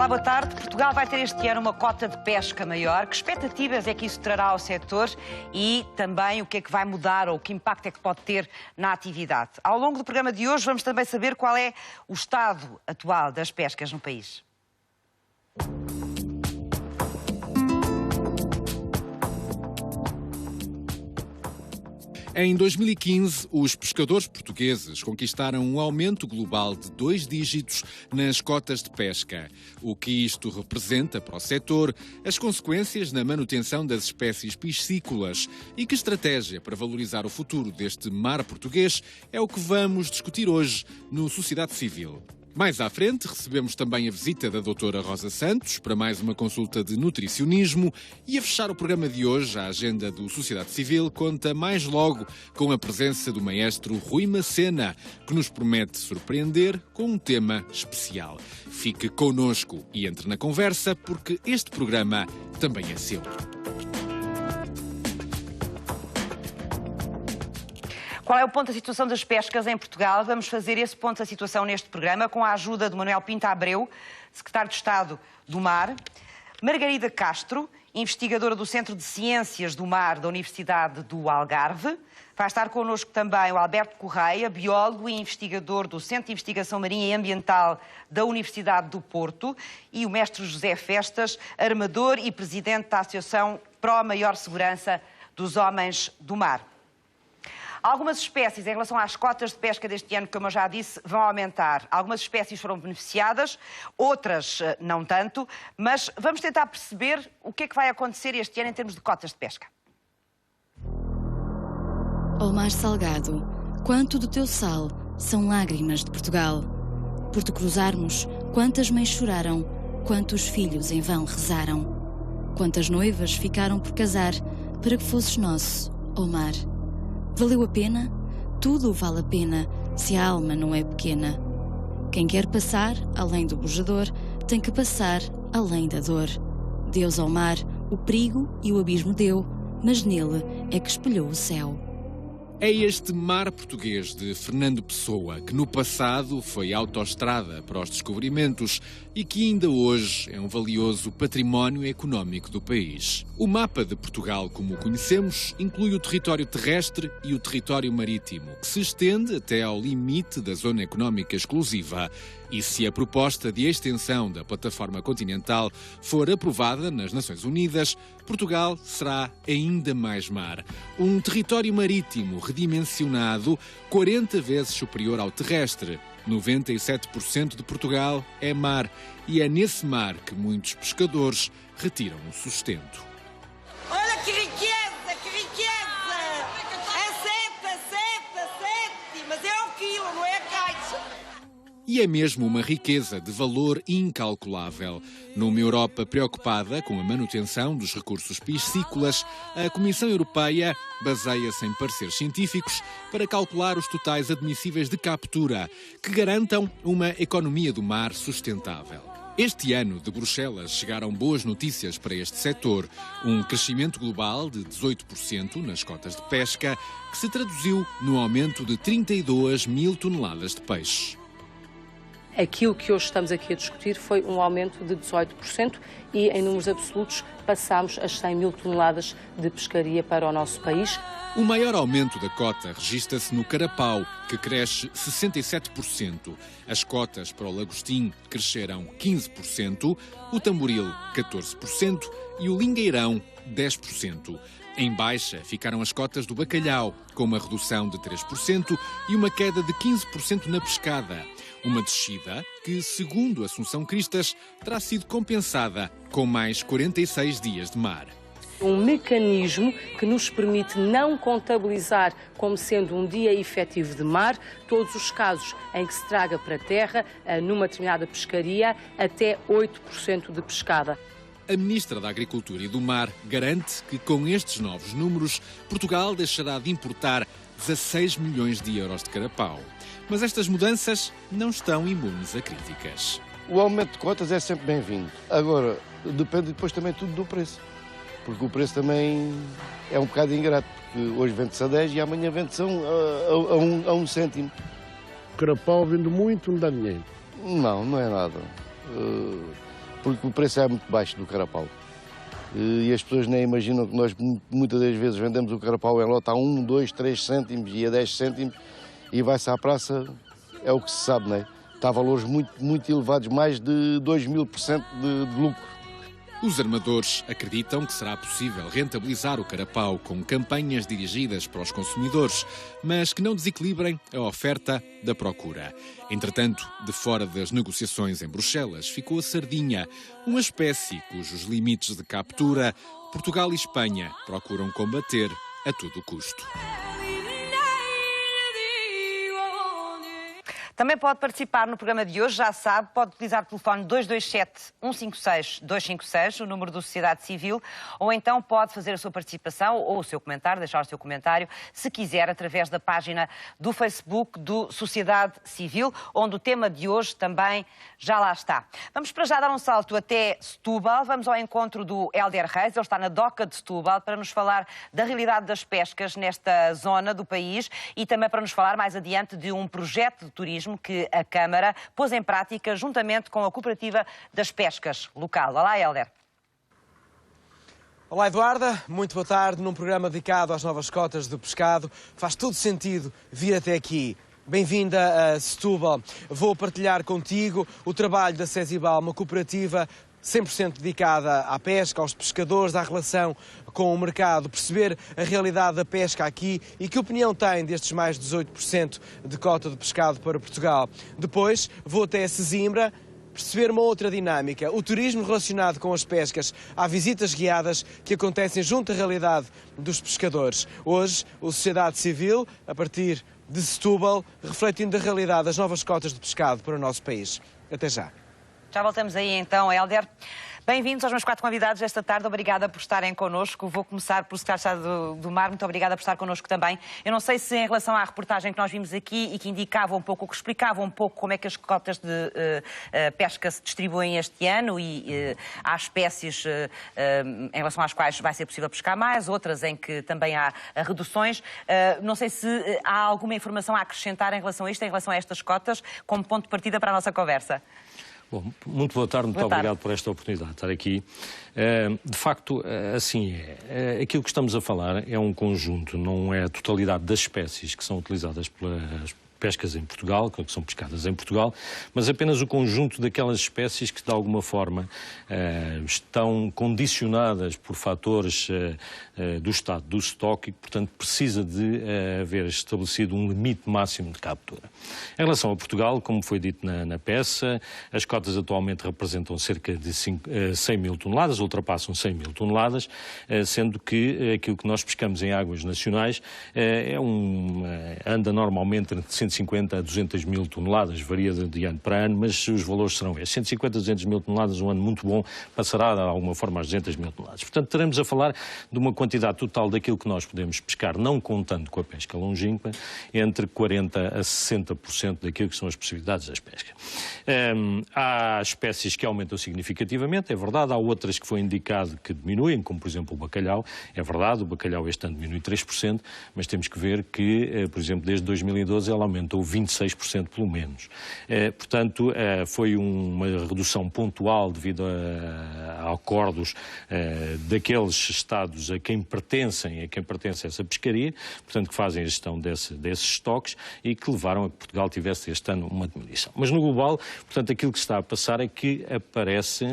boa tarde. Portugal vai ter este ano uma cota de pesca maior. Que expectativas é que isso trará ao setor e também o que é que vai mudar ou que impacto é que pode ter na atividade? Ao longo do programa de hoje vamos também saber qual é o estado atual das pescas no país. Em 2015, os pescadores portugueses conquistaram um aumento global de 2 dígitos nas cotas de pesca. O que isto representa para o setor, as consequências na manutenção das espécies piscícolas e que estratégia para valorizar o futuro deste mar português é o que vamos discutir hoje no Sociedade Civil. Mais à frente, recebemos também a visita da doutora Rosa Santos para mais uma consulta de nutricionismo e a fechar o programa de hoje, a agenda do Sociedade Civil conta mais logo com a presença do maestro Rui Macena, que nos promete surpreender com um tema especial. Fique connosco e entre na conversa, porque este programa também é seu. Qual é o ponto da situação das pescas em Portugal? Vamos fazer esse ponto da situação neste programa com a ajuda de Manuel Pinto Abreu, secretário de Estado do Mar, Margarida Castro, investigadora do Centro de Ciências do Mar da Universidade do Algarve. Vai estar connosco também o Alberto Correia, biólogo e investigador do Centro de Investigação Marinha e Ambiental da Universidade do Porto, e o mestre José Festas, armador e presidente da Associação Pró Maior Segurança dos Homens do Mar. Algumas espécies, em relação às cotas de pesca deste ano, como eu já disse, vão aumentar. Algumas espécies foram beneficiadas, outras não tanto, mas vamos tentar perceber o que é que vai acontecer este ano em termos de cotas de pesca. Ó mar salgado, quanto do teu sal são lágrimas de Portugal. Por te cruzarmos, quantas mães choraram, quantos filhos em vão rezaram. Quantas noivas ficaram por casar, para que fosses nosso, ó mar. Valeu a pena? Tudo vale a pena, se a alma não é pequena. Quem quer passar além do bujador, tem que passar além da dor. Deus ao mar o perigo e o abismo deu, mas nele é que espelhou o céu. É este mar português de Fernando Pessoa que no passado foi autoestrada para os descobrimentos e que ainda hoje é um valioso património económico do país. O mapa de Portugal, como o conhecemos, inclui o território terrestre e o território marítimo, que se estende até ao limite da Zona Económica Exclusiva. E se a proposta de extensão da plataforma continental for aprovada nas Nações Unidas, Portugal será ainda mais mar. Um território marítimo redimensionado 40 vezes superior ao terrestre. 97% de Portugal é mar e é nesse mar que muitos pescadores retiram o sustento. Olha que riqueza, que riqueza! É sete, mas é o quilo, não é a caixa. E é mesmo uma riqueza de valor incalculável. Numa Europa preocupada com a manutenção dos recursos piscícolas, a Comissão Europeia baseia-se em pareceres científicos para calcular os totais admissíveis de captura, que garantam uma economia do mar sustentável. Este ano, de Bruxelas, chegaram boas notícias para este setor. Um crescimento global de 18% nas cotas de pesca, que se traduziu no aumento de 32 mil toneladas de peixe. Aquilo que hoje estamos aqui a discutir foi um aumento de 18% e, em números absolutos, passámos as 100 mil toneladas de pescaria para o nosso país. O maior aumento da cota registra-se no carapau, que cresce 67%. As cotas para o lagostim cresceram 15%, o tamboril 14% e o lingueirão 10%. Em baixa ficaram as cotas do bacalhau, com uma redução de 3% e uma queda de 15% na pescada. Uma descida que, segundo Assunção Cristas, terá sido compensada com mais 46 dias de mar. Um mecanismo que nos permite não contabilizar como sendo um dia efetivo de mar todos os casos em que se traga para a terra, numa determinada pescaria, até 8% de pescada. A Ministra da Agricultura e do Mar garante que, com estes novos números, Portugal deixará de importar 16 milhões de euros de carapau. Mas estas mudanças não estão imunes a críticas. O aumento de cotas é sempre bem-vindo. Agora, depende depois também tudo do preço. Porque o preço também é um bocado ingrato. Porque hoje vende-se a 10 e amanhã vende-se a 1 cêntimo. O carapau vende muito, não dá dinheiro. Não, não é nada. porque o preço é muito baixo do carapau. E as pessoas nem imaginam que nós muitas das vezes vendemos o carapau em lote a 1, 2, 3 cêntimos e a 10 cêntimos e vai-se à praça, é o que se sabe, não é? Está a valores muito elevados, mais de 2000% de lucro. Os armadores acreditam que será possível rentabilizar o carapau com campanhas dirigidas para os consumidores, mas que não desequilibrem a oferta da procura. Entretanto, de fora das negociações em Bruxelas, ficou a sardinha, uma espécie cujos limites de captura Portugal e Espanha procuram combater a todo custo. Também pode participar no programa de hoje, já sabe, pode utilizar o telefone 227-156-256, o número da Sociedade Civil, ou então pode fazer a sua participação ou o seu comentário, deixar o seu comentário, se quiser, através da página do Facebook do Sociedade Civil, onde o tema de hoje também já lá está. Vamos para já dar um salto até Setúbal, vamos ao encontro do Hélder Reis, ele está na doca de Setúbal, para nos falar da realidade das pescas nesta zona do país e também para nos falar mais adiante de um projeto de turismo que a Câmara pôs em prática juntamente com a Cooperativa das Pescas local. Olá, Hélder. Olá, Eduarda. Muito boa tarde. Num programa dedicado às novas cotas do pescado. Faz todo sentido vir até aqui. Bem-vinda a Setúbal. Vou partilhar contigo o trabalho da Cesibal, uma cooperativa 100% dedicada à pesca, aos pescadores, à relação com o mercado, perceber a realidade da pesca aqui e que opinião tem destes mais de 18% de cota de pescado para Portugal. Depois vou até Sesimbra perceber uma outra dinâmica, o turismo relacionado com as pescas. Há visitas guiadas que acontecem junto à realidade dos pescadores. Hoje, a Sociedade Civil, a partir de Setúbal, refletindo a realidade das novas cotas de pescado para o nosso país. Até já. Já voltamos aí então, Hélder. Bem-vindos aos meus 4 convidados esta tarde. Obrigada por estarem connosco. Vou começar pelo Secretário do Mar. Muito obrigada por estar connosco também. Eu não sei se em relação à reportagem que nós vimos aqui e que indicava um pouco, que explicava um pouco como é que as cotas de pesca se distribuem este ano e há espécies em relação às quais vai ser possível pescar mais, outras em que também há reduções. Não sei se há alguma informação a acrescentar em relação a isto, em relação a estas cotas, como ponto de partida para a nossa conversa. Bom, muito boa tarde, muito obrigado por esta oportunidade de estar aqui. De facto, assim é. Aquilo que estamos a falar é um conjunto, não é a totalidade das espécies que são utilizadas pelas pescas em Portugal, que são pescadas em Portugal, mas apenas o conjunto daquelas espécies que de alguma forma estão condicionadas por fatores do estado do estoque e que, portanto, precisa de haver estabelecido um limite máximo de captura. Em relação a Portugal, como foi dito na peça, as cotas atualmente representam cerca de 100 mil toneladas, ultrapassam 100 mil toneladas, sendo que aquilo que nós pescamos em águas nacionais anda normalmente entre 150 a 200 mil toneladas, varia de ano para ano, mas os valores serão estes. 150 a 200 mil toneladas, um ano muito bom, passará de alguma forma às 200 mil toneladas. Portanto, teremos a falar de uma quantidade total daquilo que nós podemos pescar, não contando com a pesca longínqua, entre 40% a 60% daquilo que são as possibilidades das pescas. Há espécies que aumentam significativamente, é verdade, há outras que foi indicado que diminuem, como por exemplo o bacalhau, é verdade, o bacalhau este ano diminui 3%, mas temos que ver que, por exemplo, desde 2012 ela aumentou 26% pelo menos. Portanto, foi uma redução pontual devido a acordos daqueles Estados a quem pertence essa pescaria, portanto, que fazem a gestão desses estoques e que levaram a que Portugal tivesse este ano uma diminuição. Mas no global, portanto, aquilo que está a passar é que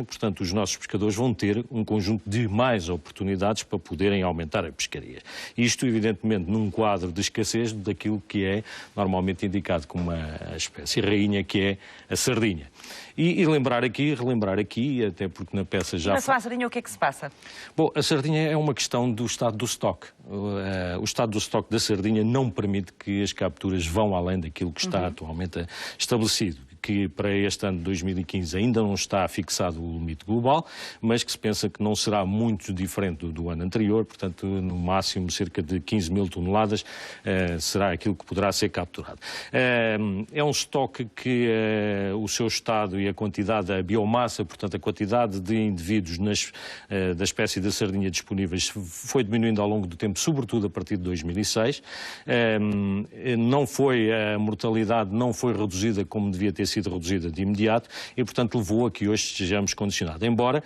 portanto, os nossos pescadores vão ter um conjunto de mais oportunidades para poderem aumentar a pescaria. Isto, evidentemente, num quadro de escassez daquilo que é normalmente indicado como uma espécie rainha, que é a sardinha. E relembrar aqui, até porque na peça já... Mas a sardinha, o que é que se passa? Bom, a sardinha é uma questão do estado do estoque. O estado do estoque da sardinha não permite que as capturas vão além daquilo que está atualmente estabelecido, que para este ano de 2015 ainda não está fixado o limite global, mas que se pensa que não será muito diferente do ano anterior, portanto, no máximo cerca de 15 mil toneladas será aquilo que poderá ser capturado. É um estoque que o seu estado e a quantidade da biomassa, portanto, a quantidade de indivíduos da espécie da sardinha disponíveis foi diminuindo ao longo do tempo, sobretudo a partir de 2006. A mortalidade não foi reduzida como devia ter sido sido reduzida de imediato e, portanto, levou a que hoje estejamos condicionados. Embora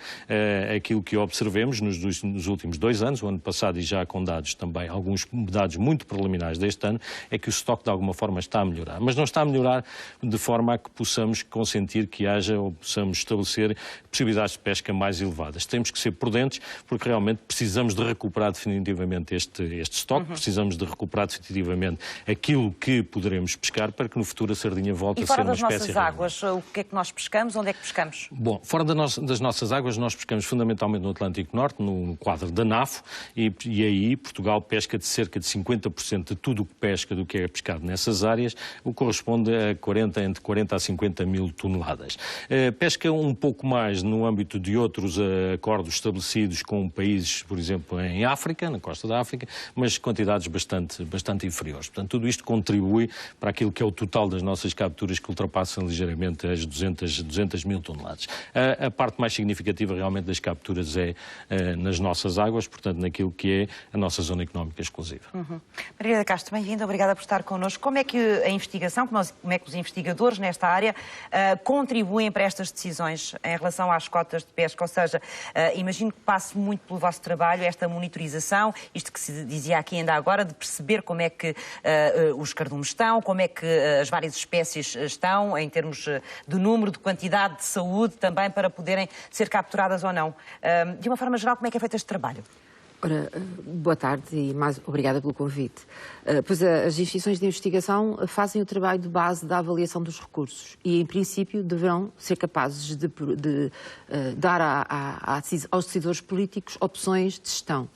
aquilo que observemos nos últimos 2 anos, o ano passado e já com dados também, alguns dados muito preliminares deste ano, é que o estoque de alguma forma está a melhorar. Mas não está a melhorar de forma a que possamos consentir que haja ou possamos estabelecer possibilidades de pesca mais elevadas. Temos que ser prudentes porque realmente precisamos de recuperar definitivamente este estoque, precisamos de recuperar definitivamente aquilo que poderemos pescar para que no futuro a sardinha volte a ser uma espécie... E fora das nossas águas, o que é que nós pescamos? Onde é que pescamos? Bom, fora das nossas águas nós pescamos fundamentalmente no Atlântico Norte, no quadro da NAFO, e aí Portugal pesca de cerca de 50% de tudo o que pesca do que é pescado nessas áreas, o que corresponde a entre 40 a 50 mil toneladas. Pesca um pouco mais no âmbito de outros acordos estabelecidos com países, por exemplo, em África, na costa da África, mas quantidades bastante inferiores. Portanto, tudo isto contribui para aquilo que é o total das nossas capturas, que ultrapassam ligeiramente as 200 mil toneladas. A parte mais significativa realmente das capturas é nas nossas águas, portanto, naquilo que é a nossa zona económica exclusiva. Margarida Castro, bem-vinda, obrigada por estar connosco. Como é que a investigação, como é que os investigadores nesta área contribuem para estas decisões em relação às cotas de pesca? Ou seja, imagino que passe muito pelo vosso trabalho esta monitorização, isto que se dizia aqui ainda agora, de perceber como é que os cardumes estão, como é que as várias espécies estão, em termos de número, de quantidade, de saúde, também para poderem ser capturadas ou não. De uma forma geral, como é que é feito este trabalho? Ora, boa tarde e mais obrigada pelo convite. Pois as instituições de investigação fazem o trabalho de base da avaliação dos recursos e, em princípio, deverão ser capazes de dar aos decisores políticos opções de gestão.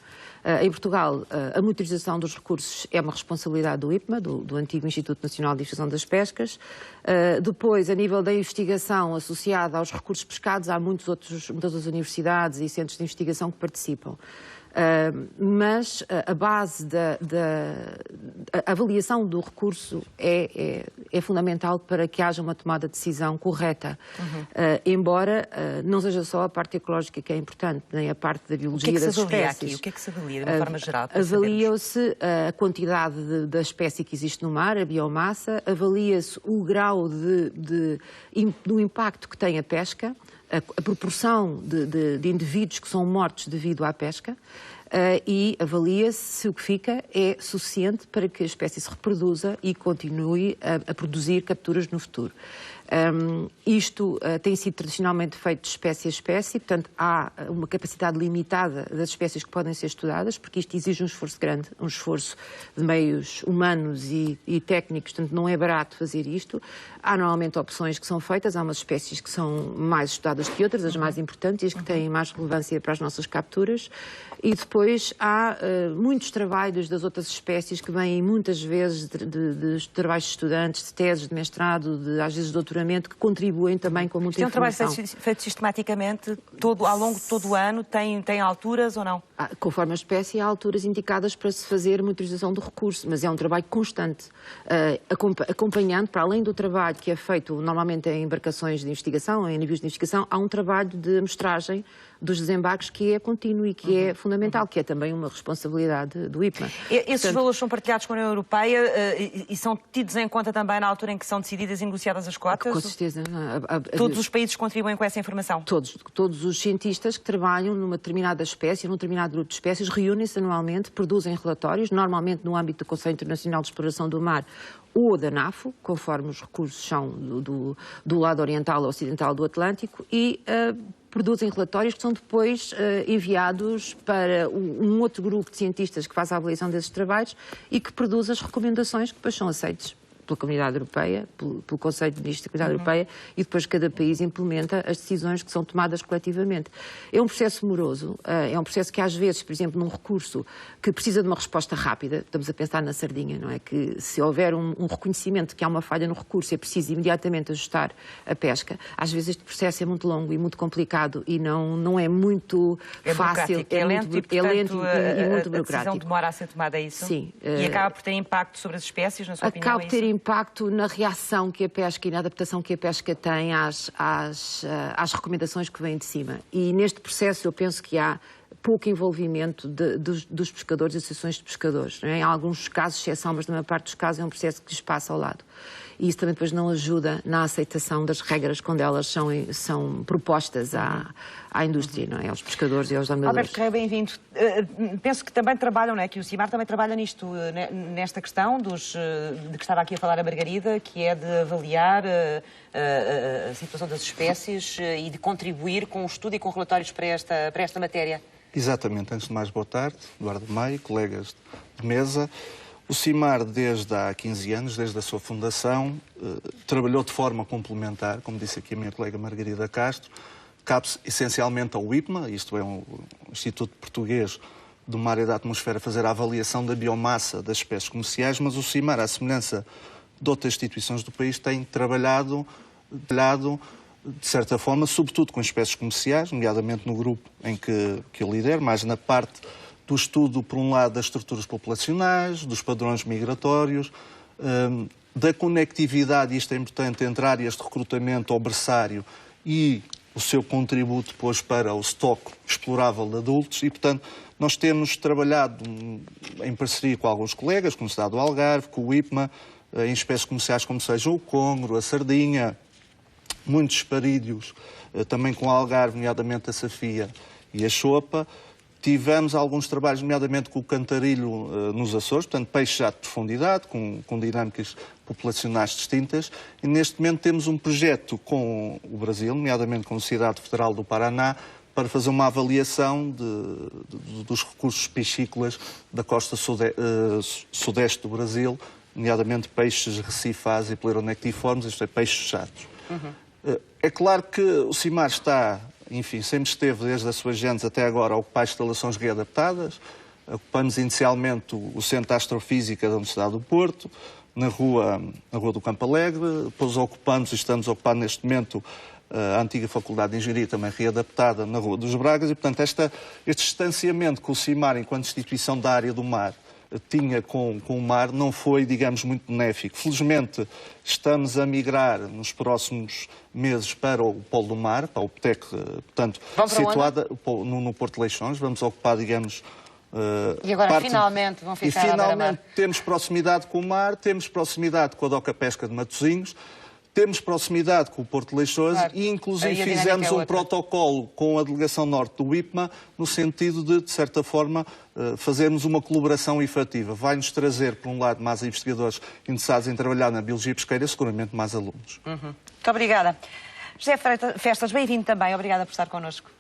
Em Portugal, a monitorização dos recursos é uma responsabilidade do IPMA, do antigo Instituto Nacional de Investigação das Pescas. Depois, a nível da investigação associada aos recursos pescados, há muitas outras universidades e centros de investigação que participam. Mas a base da avaliação do recurso é fundamental para que haja uma tomada de decisão correta. Embora não seja só a parte ecológica que é importante, nem a parte da biologia das espécies. O que é que se avalia de uma forma geral? Avalia-se a quantidade da espécie que existe no mar, a biomassa, avalia-se o grau do impacto que tem a pesca, a proporção de indivíduos que são mortos devido à pesca e avalia-se se o que fica é suficiente para que a espécie se reproduza e continue a produzir capturas no futuro. Isto tem sido tradicionalmente feito de espécie a espécie, portanto há uma capacidade limitada das espécies que podem ser estudadas, porque isto exige um esforço grande, um esforço de meios humanos e técnicos, portanto não é barato fazer isto. Há normalmente opções que são feitas, há umas espécies que são mais estudadas que outras, as mais importantes e as que têm mais relevância para as nossas capturas, e depois há muitos trabalhos das outras espécies que vêm muitas vezes de trabalhos de estudantes, de teses de mestrado, às vezes de doutoramento, que contribuem também com muita informação. É um trabalho feito sistematicamente ao longo de todo o ano? Tem alturas ou não? Conforme a espécie, há alturas indicadas para se fazer monitorização do recurso, mas é um trabalho constante, acompanhando, para além do trabalho que é feito normalmente em embarcações de investigação, em navios de investigação, há um trabalho de amostragem dos desembarques que é contínuo e que é fundamental, que é também uma responsabilidade do IPMA. Esses valores são partilhados com a União Europeia e são tidos em conta também na altura em que são decididas e negociadas as cotas? Com certeza. Todos os países contribuem com essa informação? Todos os cientistas que trabalham numa determinada espécie, num determinado grupo de espécies, reúnem-se anualmente, produzem relatórios, normalmente no âmbito do Conselho Internacional de Exploração do Mar ou da NAFO, conforme os recursos são do lado oriental ou ocidental do Atlântico, e produzem relatórios que são depois enviados para um outro grupo de cientistas que faz a avaliação desses trabalhos e que produz as recomendações que depois são aceitas pela Comunidade Europeia, pelo Conselho de Ministros da Comunidade Europeia, e depois cada país implementa as decisões que são tomadas coletivamente. É um processo moroso, é um processo que às vezes, por exemplo, num recurso que precisa de uma resposta rápida, estamos a pensar na sardinha, não é? Que se houver um reconhecimento de que há uma falha no recurso, é preciso imediatamente ajustar a pesca. Às vezes este processo é muito longo e muito complicado e não é muito fácil. É lento e muito burocrático. A decisão demora a ser tomada, é isso? Sim. E acaba por ter impacto sobre as espécies, na sua opinião? Acaba por ter impacto na reação que a pesca e na adaptação que a pesca tem às recomendações que vêm de cima. E neste processo eu penso que há pouco envolvimento dos pescadores e associações de pescadores. Não é? Em alguns casos, exceção, mas na maior parte dos casos é um processo que lhes passa ao lado. E isso também depois não ajuda na aceitação das regras quando elas são propostas à indústria, não é? Aos pescadores e aos dominadores. Alberto Correia, bem-vindo. Penso que também trabalham, não é? Que o CIMAR também trabalha nisto, nesta questão de que estava aqui a falar a Margarida, que é de avaliar a situação das espécies e de contribuir com o estudo e com relatórios para esta matéria. Exatamente. Antes de mais, boa tarde. Eduardo Maio, colegas de mesa. O CIMAR, desde há 15 anos, desde a sua fundação, trabalhou de forma complementar, como disse aqui a minha colega Margarida Castro, cabe-se essencialmente ao IPMA, isto é, o Instituto Português do Mar e da Atmosfera, fazer a avaliação da biomassa das espécies comerciais, mas o CIMAR, à semelhança de outras instituições do país, tem trabalhado de certa forma, sobretudo com espécies comerciais, nomeadamente no grupo em que eu lidero, mais na parte do estudo, por um lado, das estruturas populacionais, dos padrões migratórios, da conectividade, e isto é importante, entre áreas de recrutamento ao berçário e o seu contributo depois para o estoque explorável de adultos. E, portanto, nós temos trabalhado em parceria com alguns colegas, com o Estado do Algarve, com o IPMA, em espécies comerciais como seja o congro, a sardinha, muitos esparídeos, também com o Algarve, nomeadamente a safia e a chopa. Tivemos alguns trabalhos, nomeadamente com o cantarilho nos Açores, portanto, peixe já de profundidade, com dinâmicas populacionais distintas. E neste momento temos um projeto com o Brasil, nomeadamente com a Universidade Federal do Paraná, para fazer uma avaliação dos recursos piscícolas da costa sudeste do Brasil, nomeadamente peixes recifais e pleronectiformes, isto é, peixes chatos. É claro que o CIMAR está, enfim, sempre esteve desde a sua gênese até agora a ocupar instalações readaptadas. Ocupamos inicialmente o Centro de Astrofísica da Universidade do Porto, na rua do Campo Alegre, depois ocupamos e estamos a ocupar neste momento a antiga Faculdade de Engenharia, também readaptada, na Rua dos Bragas, e portanto este distanciamento que o CIMAR, enquanto instituição da área do mar, tinha com o mar, não foi, digamos, muito benéfico. Felizmente, estamos a migrar nos meses para o Polo do Mar, para o PTEC, portanto, situada no Porto de Leixões. Vamos ocupar, digamos... E agora, finalmente, vão ficar E finalmente temos proximidade com o mar, temos proximidade com a Doca Pesca de Matosinhos, temos proximidade com o Porto de Leixões, claro. E, inclusive, fizemos um protocolo com a Delegação Norte do IPMA, no sentido de certa forma, fazermos uma colaboração efetiva. Vai-nos trazer, por um lado, mais investigadores interessados em trabalhar na biologia pesqueira e, seguramente, mais alunos. Muito obrigada. José Festas, bem-vindo também. Obrigada por estar connosco.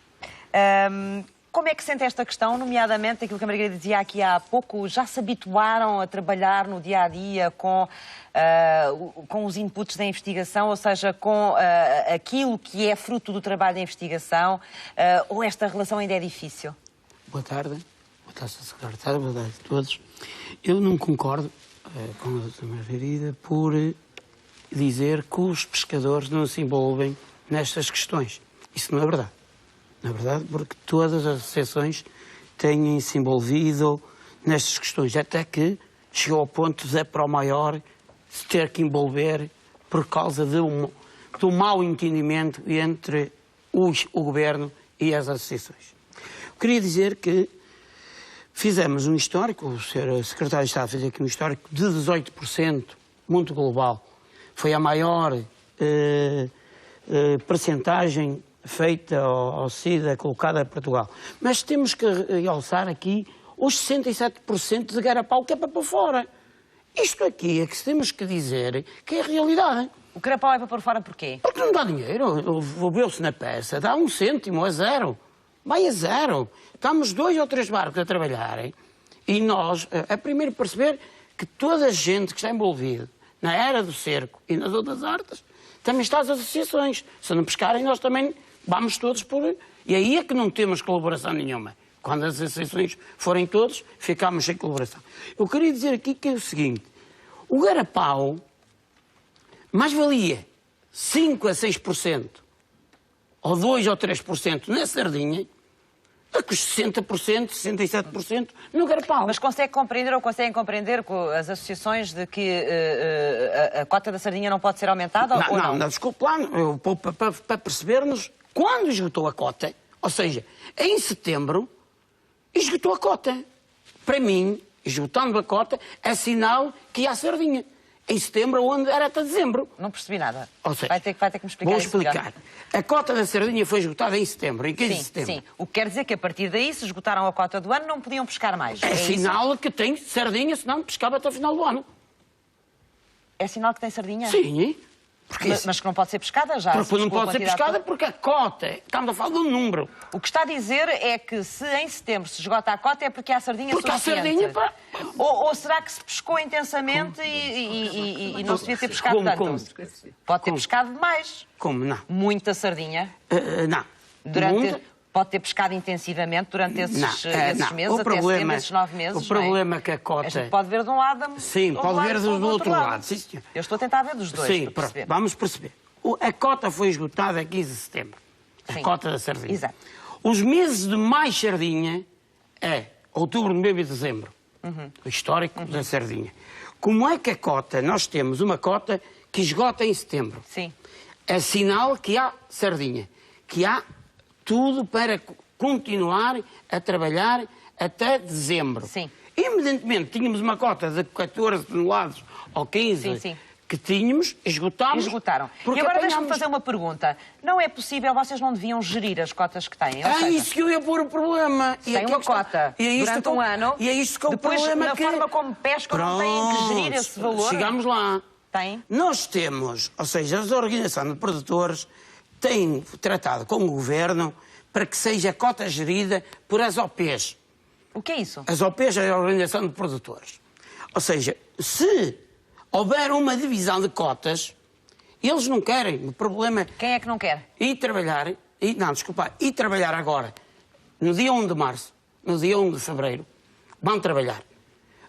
Como é que sente esta questão, nomeadamente aquilo que a Margarida dizia aqui há pouco, já se habituaram a trabalhar no dia-a-dia com os inputs da investigação, ou seja, com aquilo que é fruto do trabalho da investigação, ou esta relação ainda é difícil? Boa tarde. Boa tarde, Sr. Secretário. Boa tarde a todos. Eu não concordo com a doutora Margarida por dizer que os pescadores não se envolvem nestas questões. Isso não é verdade. Na verdade, porque todas as associações têm se envolvido nestas questões, até que chegou ao ponto de para o maior se ter que envolver por causa de um mau entendimento entre o governo e as associações. Eu queria dizer que fizemos um histórico, o Sr. Secretário de Estado fez aqui um histórico de 18%, muito global. Foi a maior percentagem feita ao SIDA, colocada a Portugal. Mas temos que realçar aqui os 67% de garapau que é para pôr fora. Isto aqui é que temos que dizer que é a realidade. O carapau é para pôr fora porquê? Porque não dá dinheiro. Vou-se na peça, dá 1 cêntimo, a zero. Vai a zero. Estamos 2 ou 3 barcos a trabalharem e nós, a primeiro perceber que toda a gente que está envolvida na era do cerco e nas outras artes, também está as associações. Se não pescarem, nós também vamos todos por... E aí é que não temos colaboração nenhuma. Quando as associações forem todos, ficamos sem colaboração. Eu queria dizer aqui que é o seguinte. O garapau mais valia 5 a 6% ou 2 ou 3% na sardinha do que os 60%, 67% no garapau. Mas conseguem compreender com as associações de que a cota da sardinha não pode ser aumentada? Não, desculpe lá, para percebermos, quando esgotou a cota, ou seja, em setembro, esgotou a cota. Para mim, esgotando a cota, é sinal que há sardinha. Em setembro, onde era até dezembro. Não percebi nada. Ou seja, vai ter que me explicar. Vou explicar. A cota da sardinha foi esgotada em setembro, em 15 de setembro. Sim, o que quer dizer que a partir daí, se esgotaram a cota do ano, não podiam pescar mais. É sinal que tem sardinha, senão pescava até o final do ano. É sinal que tem sardinha? Sim. Mas que não pode ser pescada já? Porque não pode ser pescada porque a cota, estamos a falar de um número. O que está a dizer é que se em setembro se esgota a cota é porque há sardinha suficiente. Porque há sardinha para... Ou será que se pescou intensamente e não se devia ter pescado tanto? Pode ter pescado demais. Como? Não. Muita sardinha? Não. Pode ter pescado intensivamente durante esses meses, até setembro, esses 9 meses. O problema é que a cota... A gente pode ver de um lado... Sim, pode ver do outro lado. Sim, senhor. Eu estou a tentar ver dos dois. Sim, vamos perceber. A cota foi esgotada a 15 de setembro. A cota da sardinha. Exato. Os meses de mais sardinha é outubro, novembro e dezembro. O histórico da sardinha. Como é que a cota, nós temos uma cota que esgota em setembro. Sim. É sinal que há sardinha, que há tudo para continuar a trabalhar até dezembro. Sim. Evidentemente, tínhamos uma cota de 14 toneladas ou 15 que tínhamos, esgotámos. Esgotaram. E agora deixa-me fazer uma pergunta. Não é possível, vocês não deviam gerir as cotas que têm? É isso que eu ia pôr o problema. Tem uma cota durante um ano. E é isto que é o problema. Depois, na forma como pescam, não têm que gerir esse valor? Chegamos lá. Tem? Nós temos, ou seja, as organizações de produtores têm tratado com o Governo para que seja a cota gerida por as OPs. O que é isso? As OPs é a Organização de Produtores. Ou seja, se houver uma divisão de cotas, eles não querem. O problema é... Quem é que não quer? Ir trabalhar agora, no dia 1 de março, no dia 1 de fevereiro, vão trabalhar.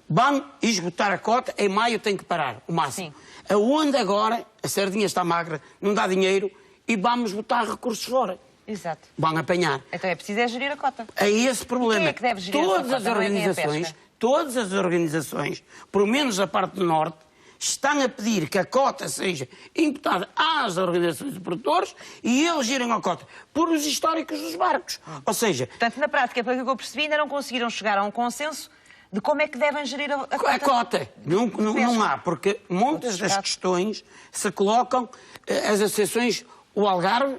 Vão esgotar a cota, em maio tem que parar, o máximo. Sim. Aonde agora a sardinha está magra, não dá dinheiro e vamos botar recursos fora. Exato. Vão apanhar. Então é preciso gerir a cota. É esse problema. E quem é que deve gerir essa cota? Todas as organizações, pelo menos a parte do Norte, estão a pedir que a cota seja imputada às organizações de produtores e eles girem a cota por os históricos dos barcos. Ou seja... Portanto, na prática, pelo que eu percebi, ainda não conseguiram chegar a um consenso de como é que devem gerir a cota. A cota. Não há, porque muitas das questões se colocam as associações, o Algarve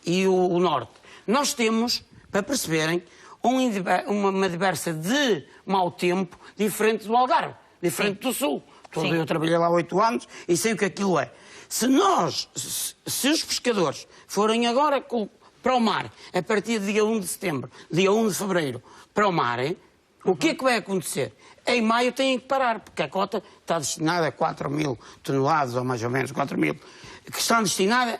e o Norte. Nós temos, para perceberem, uma diversa de mau tempo diferente do Algarve, diferente do Sul. Eu trabalhei lá 8 anos e sei o que aquilo é. Se os pescadores forem agora para o mar, a partir do dia 1 de setembro, dia 1 de fevereiro, para o mar, o que é que vai acontecer? Em maio têm que parar, porque a cota está destinada a 4 mil toneladas, ou mais ou menos 4 mil, que estão destinadas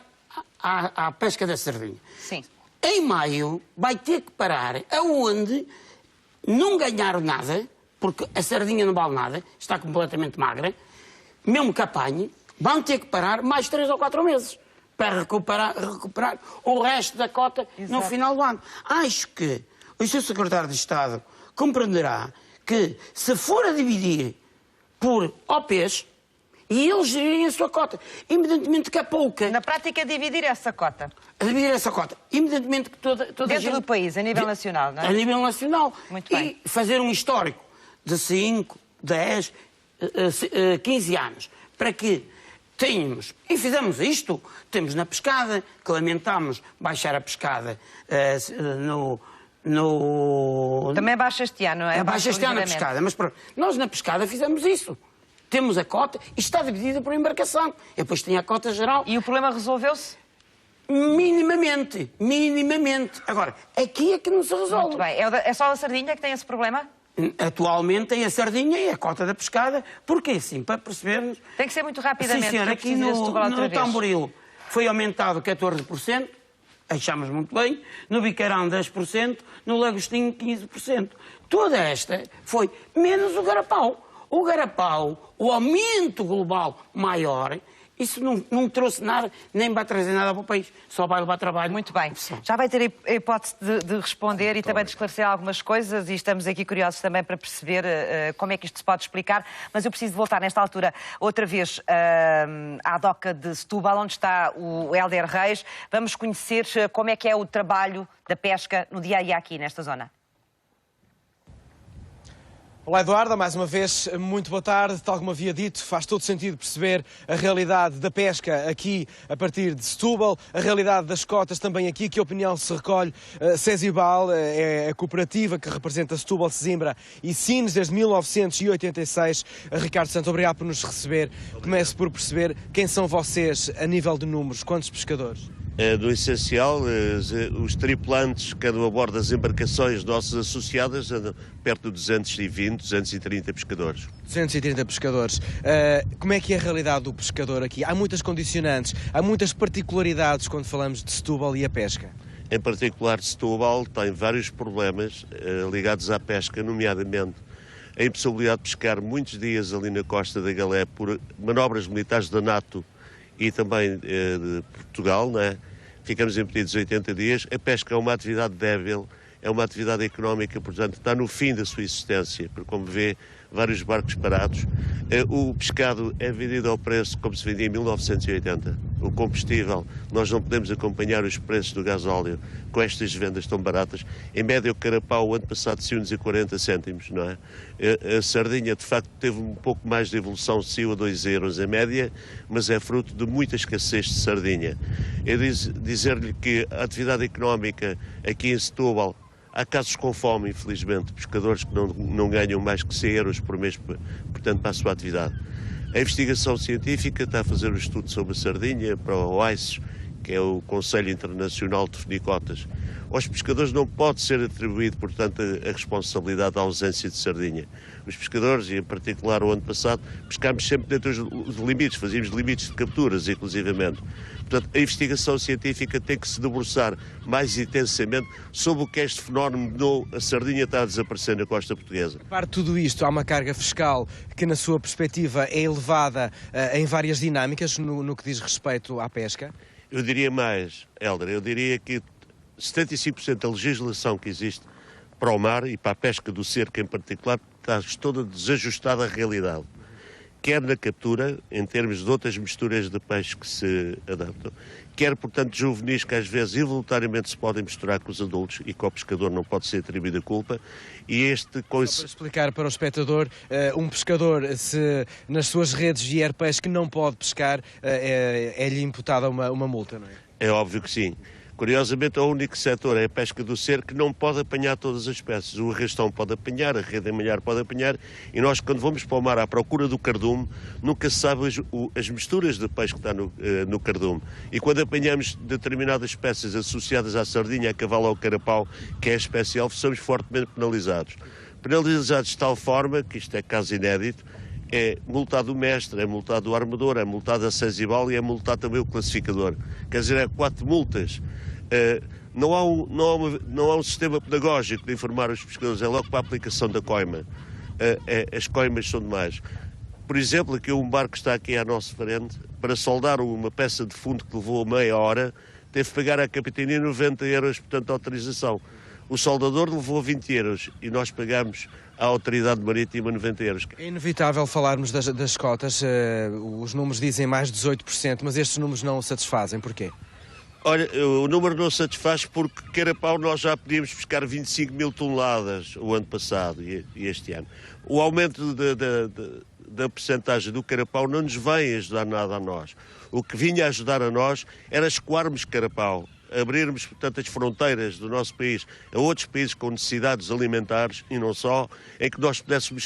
à pesca da sardinha. Sim. Em maio vai ter que parar aonde não ganharam nada, porque a sardinha não vale nada, está completamente magra, mesmo que apanhe, vão ter que parar mais 3 ou 4 meses para recuperar o resto da cota no final do ano. Acho que o Sr. Secretário de Estado compreenderá que se for a dividir por OPs e eles gerirem a sua cota, evidentemente que é pouca. Na prática, dividir essa cota. Dividir essa cota. Evidentemente que toda dentro a gente... do país, a nível nacional, não é? A nível nacional. Muito bem. E fazer um histórico de 5, 10, 15 anos, para que tenhamos, e fizemos isto, temos na pescada, que lamentamos baixar a pescada Também baixa este ano, não é? Baixa este ano a pescada, mas pronto, nós na pescada fizemos isso. Temos a cota e está dividida por embarcação. E depois tem a cota geral. E o problema resolveu-se? Minimamente. Agora, aqui é que não se resolve. Muito bem. É só a sardinha que tem esse problema? Atualmente tem a sardinha e a cota da pescada. Porque assim, para percebermos... Tem que ser muito rapidamente. Sim, senhor, aqui no Tamboril foi aumentado 14%, achámos muito bem, no Bicarão 10%, no Lagostinho 15%. Toda esta foi menos o Garapau. O Garapau, o aumento global maior, isso não trouxe nada, nem vai trazer nada para o país, só vai levar trabalho. Muito bem. Já vai ter a hipótese de responder e também de esclarecer algumas coisas e estamos aqui curiosos também para perceber como é que isto se pode explicar, mas eu preciso de voltar nesta altura outra vez à doca de Setúbal, onde está o Hélder Reis. Vamos conhecer como é que é o trabalho da pesca no dia a dia aqui nesta zona. Olá, Eduardo, mais uma vez, muito boa tarde. Tal como havia dito, faz todo sentido perceber a realidade da pesca aqui a partir de Setúbal, a realidade das cotas também aqui. Que opinião se recolhe? Sesibal é a cooperativa que representa Setúbal, Sesimbra e Sines desde 1986. Ricardo Santo, obrigado por nos receber. Comece por perceber quem são vocês a nível de números, quantos pescadores? No essencial, os tripulantes que andam a bordo das embarcações nossas associadas andam perto de 220, 230 pescadores. 230 pescadores. Como é que é a realidade do pescador aqui? Há muitas condicionantes, há muitas particularidades quando falamos de Setúbal e a pesca. Em particular, Setúbal tem vários problemas ligados à pesca, nomeadamente a impossibilidade de pescar muitos dias ali na costa da Galé por manobras militares da NATO e também de Portugal, não é? Ficamos impedidos 80 dias. A pesca é uma atividade débil, é uma atividade económica, portanto está no fim da sua existência, porque como vê, vários barcos parados. O pescado é vendido ao preço como se vendia em 1980. O combustível, nós não podemos acompanhar os preços do gasóleo com estas vendas tão baratas. Em média, o carapau, o ano passado, saiu-nos a 40 cêntimos, não é? A sardinha, de facto, teve um pouco mais de evolução, saiu a 2 euros em média, mas é fruto de muita escassez de sardinha. Eu dizer-lhe que a atividade económica aqui em Setúbal, há casos com fome, infelizmente, pescadores que não ganham mais que 100 euros por mês, portanto, para a sua atividade. A investigação científica está a fazer um estudo sobre a sardinha para o OICES, que é o Conselho Internacional de Funicotas. Aos pescadores não pode ser atribuído, portanto, a responsabilidade da ausência de sardinha. Os pescadores, e em particular o ano passado, pescámos sempre dentro dos limites, fazíamos limites de capturas, inclusivamente. Portanto, a investigação científica tem que se debruçar mais intensamente sobre o que é este fenómeno a sardinha está a desaparecer na costa portuguesa. A parte de tudo isto, há uma carga fiscal que, na sua perspectiva, é elevada em várias dinâmicas no que diz respeito à pesca? Eu diria mais, Hélder, eu diria que 75% da legislação que existe para o mar e para a pesca do cerco em particular está toda desajustada à realidade. Quer na captura, em termos de outras misturas de peixe que se adaptam, quer, portanto, juvenis que às vezes involuntariamente se podem misturar com os adultos e que ao pescador não pode ser atribuída a culpa. E este... Para explicar para o espectador, um pescador, se nas suas redes vier peixe que não pode pescar, é-lhe imputada uma multa, não é? É óbvio que sim. Curiosamente, o único setor é a pesca do cerco que não pode apanhar todas as espécies. O arrastão pode apanhar, a rede amalhar pode apanhar, e nós, quando vamos para o mar à procura do cardume, nunca se sabe as misturas de peixe que está no cardume. E quando apanhamos determinadas espécies associadas à sardinha, a cavalo ou ao carapau, que é a espécie alvo, somos fortemente penalizados. Penalizados de tal forma, que isto é caso inédito, é multado o mestre, é multado o armador, é multado a Sesibal e é multado também o classificador. Quer dizer, é 4 multas. Não há um sistema pedagógico de informar os pescadores, é logo para a aplicação da coima. As coimas são demais. Por exemplo, aqui um barco que está aqui à nossa frente, para soldar uma peça de fundo que levou meia hora, teve que pagar à capitania 90 euros, portanto, de autorização. O soldador levou 20 euros e nós pagamos à autoridade marítima 90 euros. É inevitável falarmos das cotas, os números dizem mais de 18%, mas estes números não satisfazem, porquê? Olha, o número não satisfaz porque carapau nós já podíamos pescar 25 mil toneladas o ano passado e este ano. O aumento da percentagem do carapau não nos vem ajudar nada a nós. O que vinha a ajudar a nós era escoarmos carapau, abrirmos, portanto, as fronteiras do nosso país a outros países com necessidades alimentares e não só, em que nós pudéssemos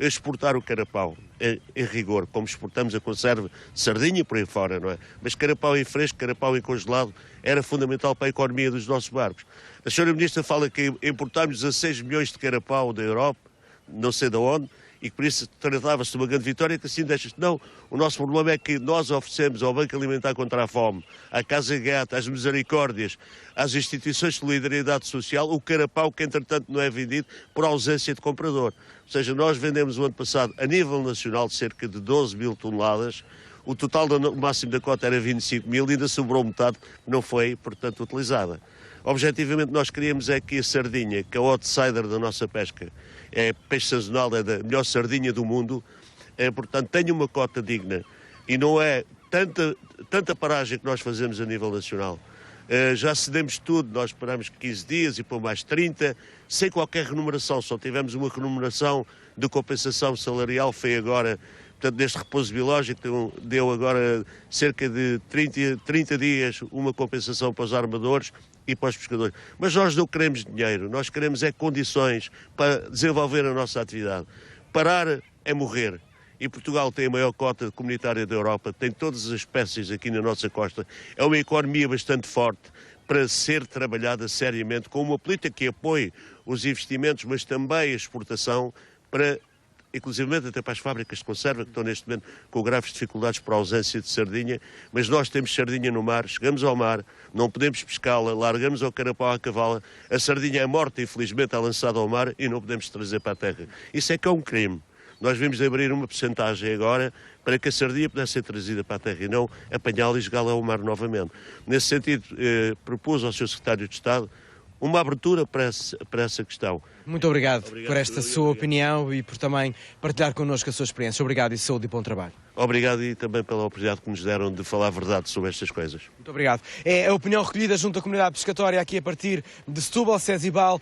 exportar o carapau, em rigor, como exportamos a conserva de sardinha por aí fora, não é? Mas carapau em fresco, carapau em congelado, era fundamental para a economia dos nossos barcos. A senhora Ministra fala que importámos 16 milhões de carapau da Europa, não sei de onde, e que por isso tratava-se de uma grande vitória, que assim deixa-se. Não, o nosso problema é que nós oferecemos ao Banco Alimentar contra a Fome, à Casa Gata, às Misericórdias, às instituições de solidariedade social, o carapau que entretanto não é vendido por ausência de comprador. Ou seja, nós vendemos o ano passado, a nível nacional, cerca de 12 mil toneladas, o total do máximo da cota era 25 mil e ainda sobrou metade que não foi, portanto, utilizada. Objetivamente, nós queríamos é que a sardinha, que é o outsider da nossa pesca, é peixe sazonal, é da melhor sardinha do mundo, portanto, tenha uma cota digna. E não é tanta paragem que nós fazemos a nível nacional. Já cedemos tudo, nós esperamos 15 dias e por mais 30, sem qualquer remuneração, só tivemos uma remuneração de compensação salarial, foi agora, portanto, neste repouso biológico, deu agora cerca de 30 dias uma compensação para os armadores e para os pescadores. Mas nós não queremos dinheiro, nós queremos é condições para desenvolver a nossa atividade. Parar é morrer. E Portugal tem a maior cota comunitária da Europa, tem todas as espécies aqui na nossa costa. É uma economia bastante forte para ser trabalhada seriamente com uma política que apoie os investimentos, mas também a exportação, para, inclusivamente até para as fábricas de conserva, que estão neste momento com graves dificuldades por ausência de sardinha. Mas nós temos sardinha no mar, chegamos ao mar, não podemos pescá-la, largamos ao carapau à cavala, a sardinha é morta, infelizmente, é lançada ao mar e não podemos trazer para a terra. Isso é que é um crime. Nós vimos de abrir uma percentagem agora para que a sardinha pudesse ser trazida para a terra e não apanhá-la e jogá-la ao mar novamente. Nesse sentido, propus ao Sr. Secretário de Estado uma abertura para essa questão. Muito obrigado por esta sua opinião e por também partilhar connosco a sua experiência. Obrigado e saúde e bom trabalho. Obrigado e também pela oportunidade que nos deram de falar a verdade sobre estas coisas. Muito obrigado. É a opinião recolhida junto à comunidade pescatória aqui a partir de Setúbal, Sesibal.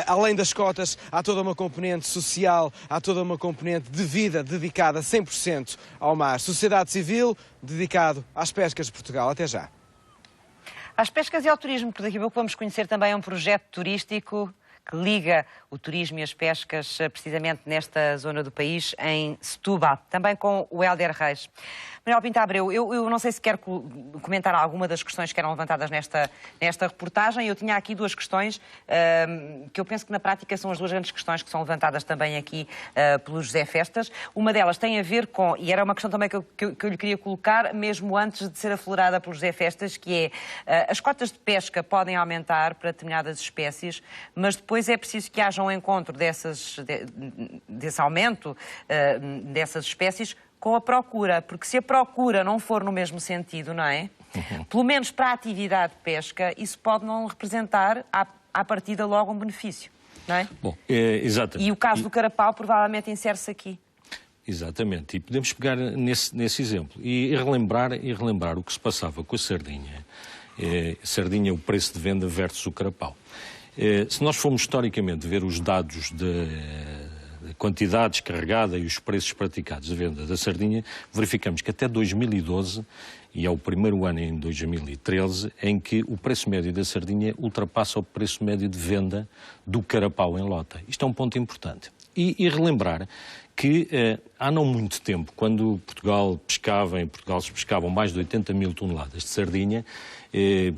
Além das cotas, há toda uma componente social, há toda uma componente de vida dedicada 100% ao mar. Sociedade civil dedicado às pescas de Portugal. Até já. Às pescas e ao turismo, porque daqui a pouco vamos conhecer também um projeto turístico que liga o turismo e as pescas precisamente nesta zona do país, em Setúbal, também com o Hélder Reis. Manuel Pinto Abreu, eu não sei se quer comentar alguma das questões que eram levantadas nesta reportagem. Eu tinha aqui duas questões que eu penso que na prática são as duas grandes questões que são levantadas também aqui pelo José Festas. Uma delas tem a ver com, e era uma questão também que eu lhe queria colocar, mesmo antes de ser aflorada pelo José Festas, que é as cotas de pesca podem aumentar para determinadas espécies, mas depois é preciso que haja um encontro desse aumento dessas espécies com a procura, porque se a procura não for no mesmo sentido, não é? Pelo menos para a atividade de pesca, isso pode não representar à partida logo um benefício, não é? Bom, exatamente. E o caso do carapau provavelmente insere-se aqui. Exatamente, e podemos pegar nesse exemplo e relembrar o que se passava com a sardinha. Sardinha, o preço de venda versus o carapau. Se nós formos historicamente ver os dados de quantidade descarregada e os preços praticados de venda da sardinha, verificamos que até 2012, e é o primeiro ano em 2013, em que o preço médio da sardinha ultrapassa o preço médio de venda do carapau em lota. Isto é um ponto importante. E relembrar que há não muito tempo, quando Portugal se pescavam mais de 80 mil toneladas de sardinha,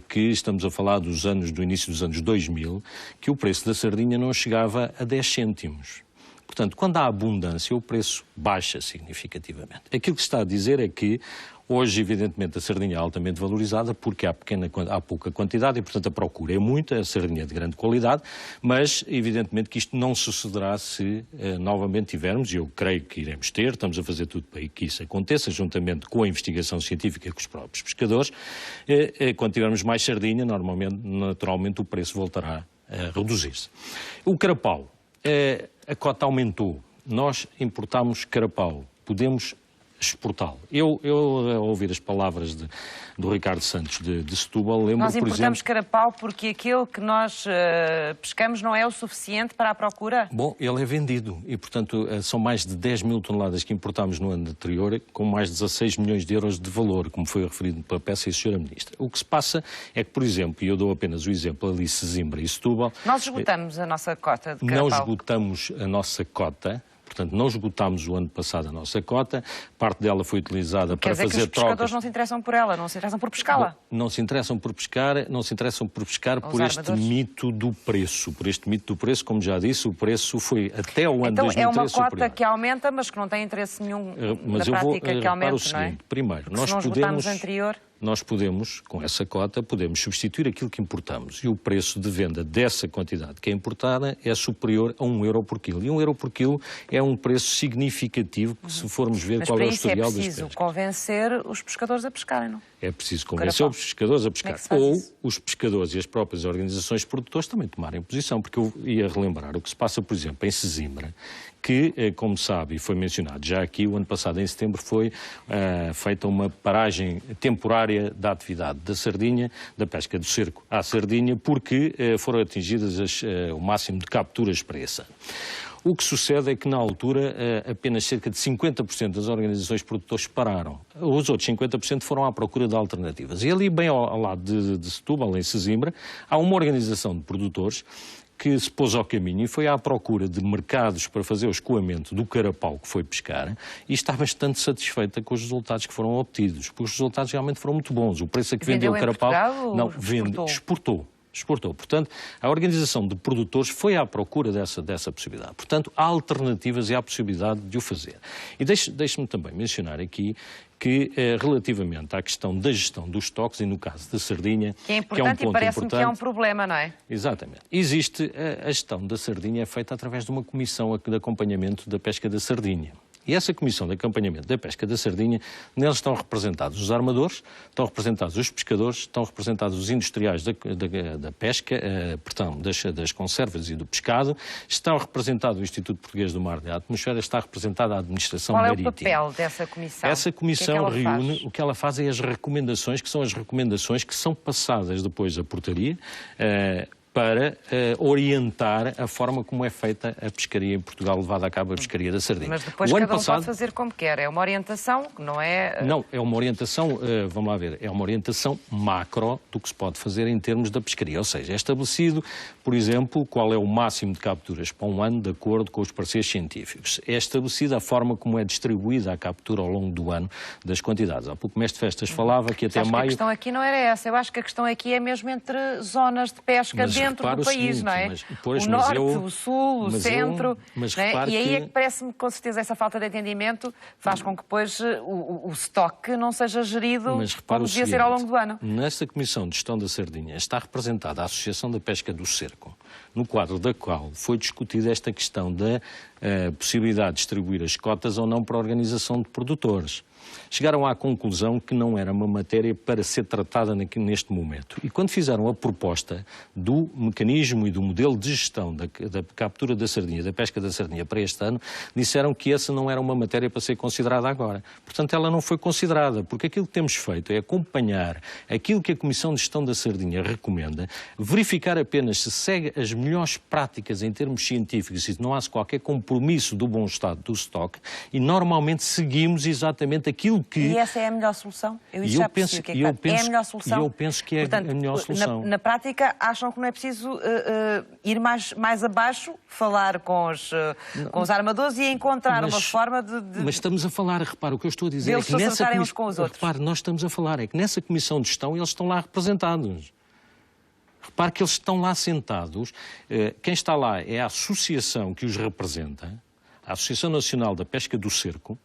que estamos a falar do início dos anos 2000, que o preço da sardinha não chegava a 10 cêntimos. Portanto, quando há abundância, o preço baixa significativamente. Aquilo que se está a dizer é que hoje, evidentemente, a sardinha é altamente valorizada porque há pouca quantidade e, portanto, a procura é muita, a sardinha é de grande qualidade, mas, evidentemente, que isto não sucederá se novamente tivermos, e eu creio que iremos ter, estamos a fazer tudo para que isso aconteça, juntamente com a investigação científica e com os próprios pescadores, quando tivermos mais sardinha, naturalmente, o preço voltará a reduzir-se. O carapau. A cota aumentou. Nós importamos carapau. Podemos exportá-lo. Eu ao ouvir as palavras do Ricardo Santos de Setúbal, lembro, por exemplo... Nós importamos carapau porque aquele que nós pescamos não é o suficiente para a procura? Bom, ele é vendido e, portanto, são mais de 10 mil toneladas que importámos no ano anterior, com mais de 16 milhões de euros de valor, como foi referido pela peça e a Sra. Ministra. O que se passa é que, por exemplo, e eu dou apenas o exemplo ali, Sesimbra e Setúbal... Nós esgotamos a nossa cota de carapau. Não esgotamos a nossa cota... Portanto, não esgotámos o ano passado a nossa cota, parte dela foi utilizada para fazer trocas... Quer dizer que os pescadores não se interessam por ela, não se interessam por pescá-la? Não se interessam por pescar por este mito do preço. Por este mito do preço, como já disse, o preço foi até o ano 2013 superior. Então é uma cota superior. Que aumenta, mas que não tem interesse nenhum na prática que aumente, o seguinte, não é? Primeiro, nós podemos, com essa cota, podemos substituir aquilo que importamos. E o preço de venda dessa quantidade que é importada é superior a €1 por quilo. E €1 por quilo é um preço significativo, se formos ver qual é o historial das pescas. Mas para isso é preciso convencer os pescadores a pescarem, não? É preciso convencer os pescadores a pescar. Ou os pescadores e as próprias organizações de produtores também tomarem posição, porque eu ia relembrar o que se passa, por exemplo, em Sesimbra, que, como sabe, e foi mencionado já aqui, o ano passado, em setembro, foi feita uma paragem temporária da atividade da sardinha, da pesca do cerco à sardinha, porque foram atingidas o máximo de capturas para esse ano. O que sucede é que, na altura, apenas cerca de 50% das organizações de produtores pararam. Os outros 50% foram à procura de alternativas. E ali, bem ao lado de Setúbal, em Sesimbra, há uma organização de produtores que se pôs ao caminho e foi à procura de mercados para fazer o escoamento do carapau que foi pescar e está bastante satisfeita com os resultados que foram obtidos, porque os resultados realmente foram muito bons. O preço a que vendeu o carapau... Não, exportou. Portanto, a organização de produtores foi à procura dessa possibilidade. Portanto, há alternativas e há a possibilidade de o fazer. E deixe-me também mencionar aqui que, relativamente à questão da gestão dos estoques, e no caso da sardinha, que é importante, e parece-me que é um problema, não é? Exatamente. Existe a gestão da sardinha é feita através de uma comissão de acompanhamento da pesca da sardinha. E essa comissão de acompanhamento da pesca da sardinha, neles estão representados os armadores, estão representados os pescadores, estão representados os industriais da pesca, das conservas e do pescado, estão representado o Instituto Português do Mar e da Atmosfera, está representada a Administração Marítima. Qual é o papel dessa comissão? Essa comissão reúne, o que ela faz é as recomendações, que são as recomendações que são passadas depois à portaria, para orientar a forma como é feita a pescaria em Portugal, levada a cabo a pescaria da sardinha. Mas depois cada um pode fazer como quer, é uma orientação, não é... Não, é uma orientação, vamos lá ver, é uma orientação macro do que se pode fazer em termos da pescaria, ou seja, é estabelecido, por exemplo, qual é o máximo de capturas para um ano, de acordo com os pareceres científicos. É estabelecida a forma como é distribuída a captura ao longo do ano das quantidades. Há pouco o Mestre Festas falava que até maio... A questão aqui não era essa, eu acho que a questão aqui é mesmo entre zonas de pesca dentro do país, seguinte, não é? O norte, o sul, o centro. E aí é que parece-me que, com certeza, essa falta de entendimento faz com que depois o estoque não seja gerido como devia ser ao longo do ano. Nesta Comissão de Gestão da Sardinha está representada a Associação da Pesca do Cerco, no quadro da qual foi discutida esta questão da possibilidade de distribuir as cotas ou não para a organização de produtores. Chegaram à conclusão que não era uma matéria para ser tratada neste momento. E quando fizeram a proposta do mecanismo e do modelo de gestão da captura da sardinha, da pesca da sardinha para este ano, disseram que essa não era uma matéria para ser considerada agora. Portanto, ela não foi considerada, porque aquilo que temos feito é acompanhar aquilo que a Comissão de Gestão da Sardinha recomenda, verificar apenas se segue as melhores práticas em termos científicos e se não há qualquer compromisso do bom estado do estoque, e normalmente seguimos exatamente aquilo que... E essa é a melhor solução? Eu já percebi o que é a melhor solução. E eu penso que é a melhor solução. Na prática, acham que não é preciso ir mais abaixo, falar com os armadores e encontrar uma forma de... Mas estamos a falar, repara, o que eu estou a dizer é que nessa comissão... Repare, nós estamos a falar, é que nessa Comissão de Gestão eles estão lá representados. Repare que eles estão lá sentados. Quem está lá é a associação que os representa, a Associação Nacional da Pesca do Cerco,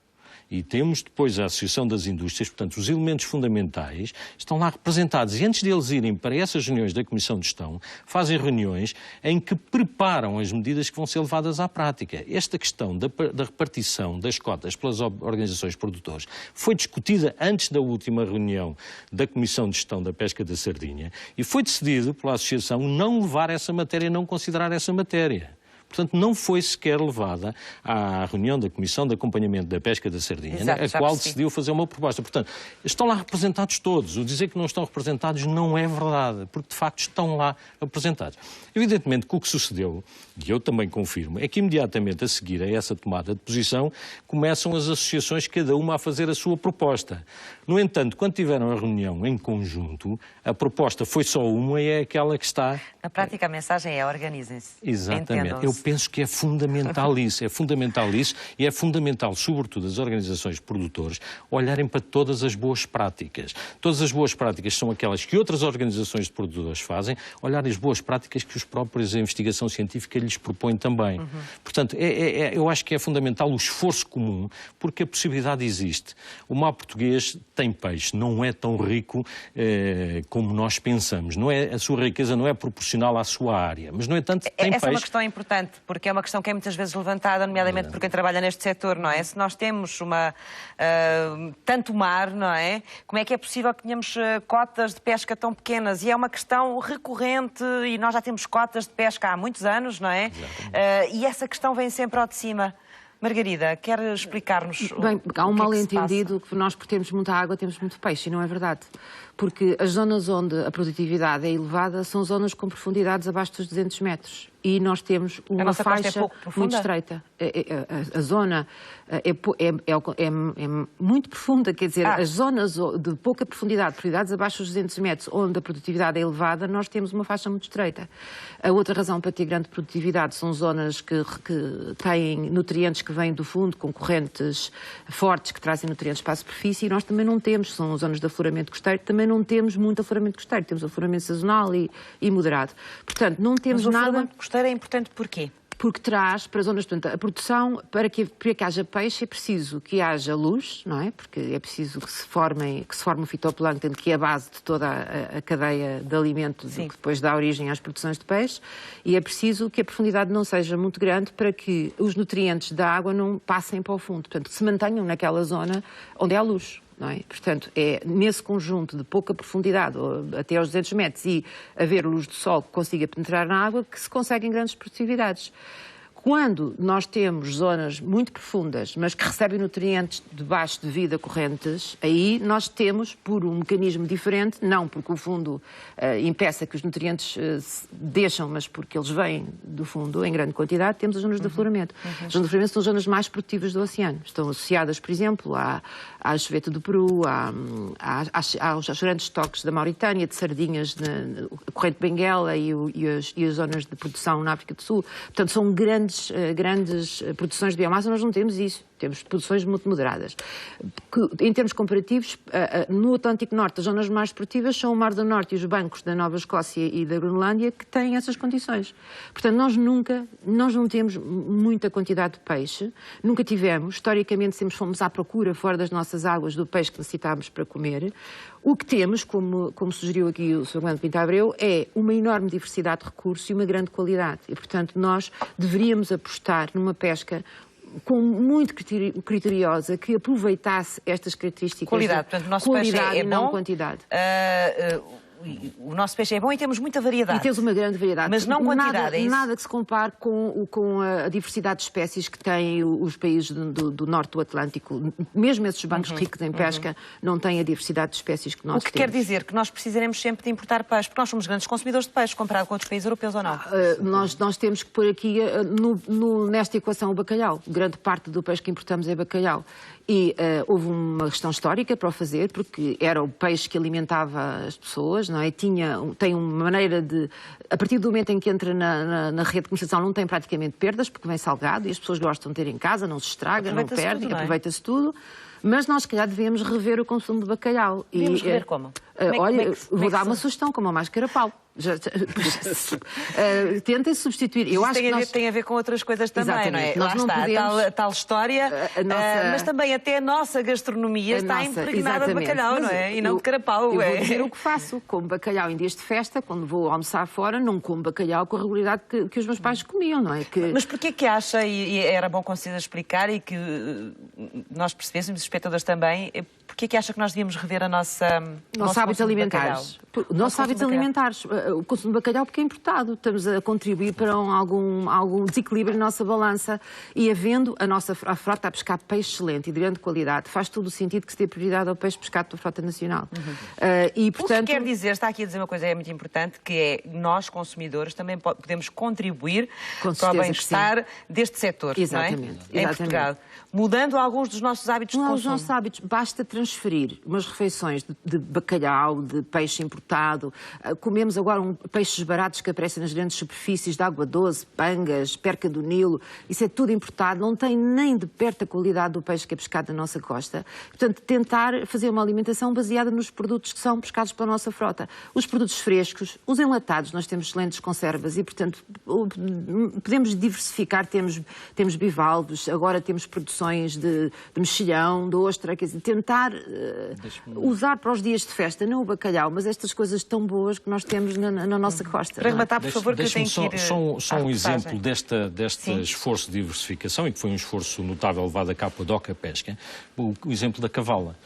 e temos depois a Associação das Indústrias, portanto, os elementos fundamentais estão lá representados. E antes deles irem para essas reuniões da Comissão de Gestão, fazem reuniões em que preparam as medidas que vão ser levadas à prática. Esta questão da repartição das cotas pelas organizações produtoras foi discutida antes da última reunião da Comissão de Gestão da Pesca da Sardinha e foi decidido pela Associação não levar essa matéria, não considerar essa matéria. Portanto, não foi sequer levada à reunião da Comissão de Acompanhamento da Pesca da Sardinha, a qual decidiu fazer uma proposta. Portanto, estão lá representados todos. O dizer que não estão representados não é verdade, porque de facto estão lá representados. Evidentemente que o que sucedeu, e eu também confirmo, é que imediatamente a seguir a essa tomada de posição começam as associações, cada uma a fazer a sua proposta. No entanto, quando tiveram a reunião em conjunto, a proposta foi só uma e é aquela que está... Na prática, a mensagem é organizem-se. Exatamente. Eu penso que é fundamental isso, e é fundamental, sobretudo, as organizações de produtores olharem para todas as boas práticas. Todas as boas práticas são aquelas que outras organizações de produtores fazem, olharem as boas práticas que os próprios a investigação científica lhes propõe também. Portanto, eu acho que é fundamental o esforço comum, porque a possibilidade existe. O mar português tem peixe, não é tão rico como nós pensamos. A sua riqueza não é proporcional à sua área, mas, no entanto, tem peixe. Essa é uma questão importante. importante, porque é uma questão que é muitas vezes levantada, nomeadamente por quem trabalha neste setor, não é? Se nós temos tanto mar, não é? Como é que é possível que tenhamos cotas de pesca tão pequenas? E é uma questão recorrente, e nós já temos cotas de pesca há muitos anos, não é? E essa questão vem sempre ao de cima. Margarida, quer explicar-nos Bem, há um mal-entendido que que nós, por termos muita água, temos muito peixe, e não é verdade. Porque as zonas onde a produtividade é elevada são zonas com profundidades abaixo dos 200 metros. E nós temos uma faixa muito estreita. A zona é muito profunda, quer dizer, as zonas de pouca profundidade, profundidades abaixo dos 200 metros, onde a produtividade é elevada, nós temos uma faixa muito estreita. A outra razão para ter grande produtividade são zonas que têm nutrientes que vêm do fundo, com correntes fortes que trazem nutrientes para a superfície, e nós também não temos, são zonas de afloramento costeiro, também não temos muito afloramento costeiro, temos afloramento sazonal e moderado. Portanto, não temos nada... Mas o afloramento costeiro é importante porquê? Porque traz para zonas, portanto, a produção, para que haja peixe, é preciso que haja luz, não é? Porque é preciso que se forme o fitoplâncton, que é a base de toda a cadeia de alimento, que depois dá origem às produções de peixe, e é preciso que a profundidade não seja muito grande para que os nutrientes da água não passem para o fundo, portanto, que se mantenham naquela zona onde há luz. Não é? Portanto, é nesse conjunto de pouca profundidade, até aos 200 metros, e haver luz do sol que consiga penetrar na água, que se conseguem grandes produtividades. Quando nós temos zonas muito profundas, mas que recebem nutrientes debaixo de vida correntes, aí nós temos, por um mecanismo diferente, não porque o fundo impeça que os nutrientes deixam, mas porque eles vêm do fundo em grande quantidade, temos as zonas de afloramento. As zonas de afloramento são as zonas mais produtivas do oceano. Estão associadas, por exemplo, à cheveta do Peru, aos grandes estoques da Mauritânia, de sardinhas, a corrente Benguela e as zonas de produção na África do Sul. Portanto, são grandes produções de biomassa. Nós não temos isso. Temos produções muito moderadas. Em termos comparativos, no Atlântico Norte, as zonas mais produtivas são o Mar do Norte e os bancos da Nova Escócia e da Groenlândia, que têm essas condições. Portanto, nós não temos muita quantidade de peixe, nunca tivemos. Historicamente, sempre fomos à procura, fora das nossas águas, do peixe que necessitávamos para comer. O que temos, como sugeriu aqui o Sr. Armando Pinto Abreu, é uma enorme diversidade de recursos e uma grande qualidade. E, portanto, nós deveríamos apostar numa pesca muito criteriosa, que aproveitasse estas características. Qualidade, portanto, o nosso peixe é e não bom, quantidade. O nosso peixe é bom e temos muita variedade. E temos uma grande variedade. Mas não quantidade, é isso? Nada que se compare com a diversidade de espécies que têm os países do norte do Atlântico. Mesmo esses bancos ricos em pesca não têm a diversidade de espécies que nós temos. O que quer dizer que nós precisaremos sempre de importar peixe, porque nós somos grandes consumidores de peixe, comparado com outros países europeus ou não? Nós temos que pôr aqui, nesta equação, o bacalhau. Grande parte do peixe que importamos é bacalhau. E houve uma questão histórica para o fazer, porque era o peixe que alimentava as pessoas, não é? Tem uma maneira de... A partir do momento em que entra na rede de comercialização não tem praticamente perdas, porque vem salgado e as pessoas gostam de ter em casa, não se estraga, não perdem, aproveita-se tudo. Mas nós, se calhar, devemos rever o consumo de bacalhau. Devemos rever como? Olha, vou dar uma sugestão, como a máscara Paulo. Tentem substituir. Eu acho que tem a ver com outras coisas também, não é? Nós não podemos... a tal história, mas também até a nossa gastronomia está impregnada de bacalhau, não é? E não de carapau. Eu vou dizer o que faço. Como bacalhau em dias de festa, quando vou almoçar fora, não como bacalhau com a regularidade que os meus pais comiam, não é? Mas porquê que acha, e era bom conseguir explicar e que nós percebêssemos, os espectadores também, porquê que acha que nós devíamos rever a nossa... Nossos hábitos alimentares. Nossos hábitos alimentares. O consumo de bacalhau porque é importado. Estamos a contribuir para algum desequilíbrio na nossa balança e havendo a frota a pescar peixe excelente e de grande qualidade, faz todo o sentido que se dê prioridade ao peixe pescado pela frota nacional. E, portanto... O que quer dizer, está aqui a dizer uma coisa muito importante, que é nós, consumidores, também podemos contribuir para o bem-estar deste setor. Exatamente. Não é? Em Portugal. Mudando alguns dos nossos hábitos de consumo. Os nossos hábitos, basta transferir umas refeições de bacalhau, de peixe importado. Comemos agora peixes baratos que aparecem nas grandes superfícies de água doce, pangas, perca do Nilo. Isso é tudo importado, não tem nem de perto a qualidade do peixe que é pescado na nossa costa. Portanto, tentar fazer uma alimentação baseada nos produtos que são pescados pela nossa frota. Os produtos frescos, os enlatados, nós temos excelentes conservas e, portanto, podemos diversificar. Temos bivalves, agora temos produções de mexilhão, de ostra, quer dizer, tentar usar para os dias de festa, não o bacalhau, mas estas coisas tão boas que nós temos na nossa costa. Para rematar, por favor, que eu tenho que ir... Só um exemplo deste esforço de diversificação, e que foi um esforço notável levado a cabo pela DOCA Pesca, o exemplo da cavala.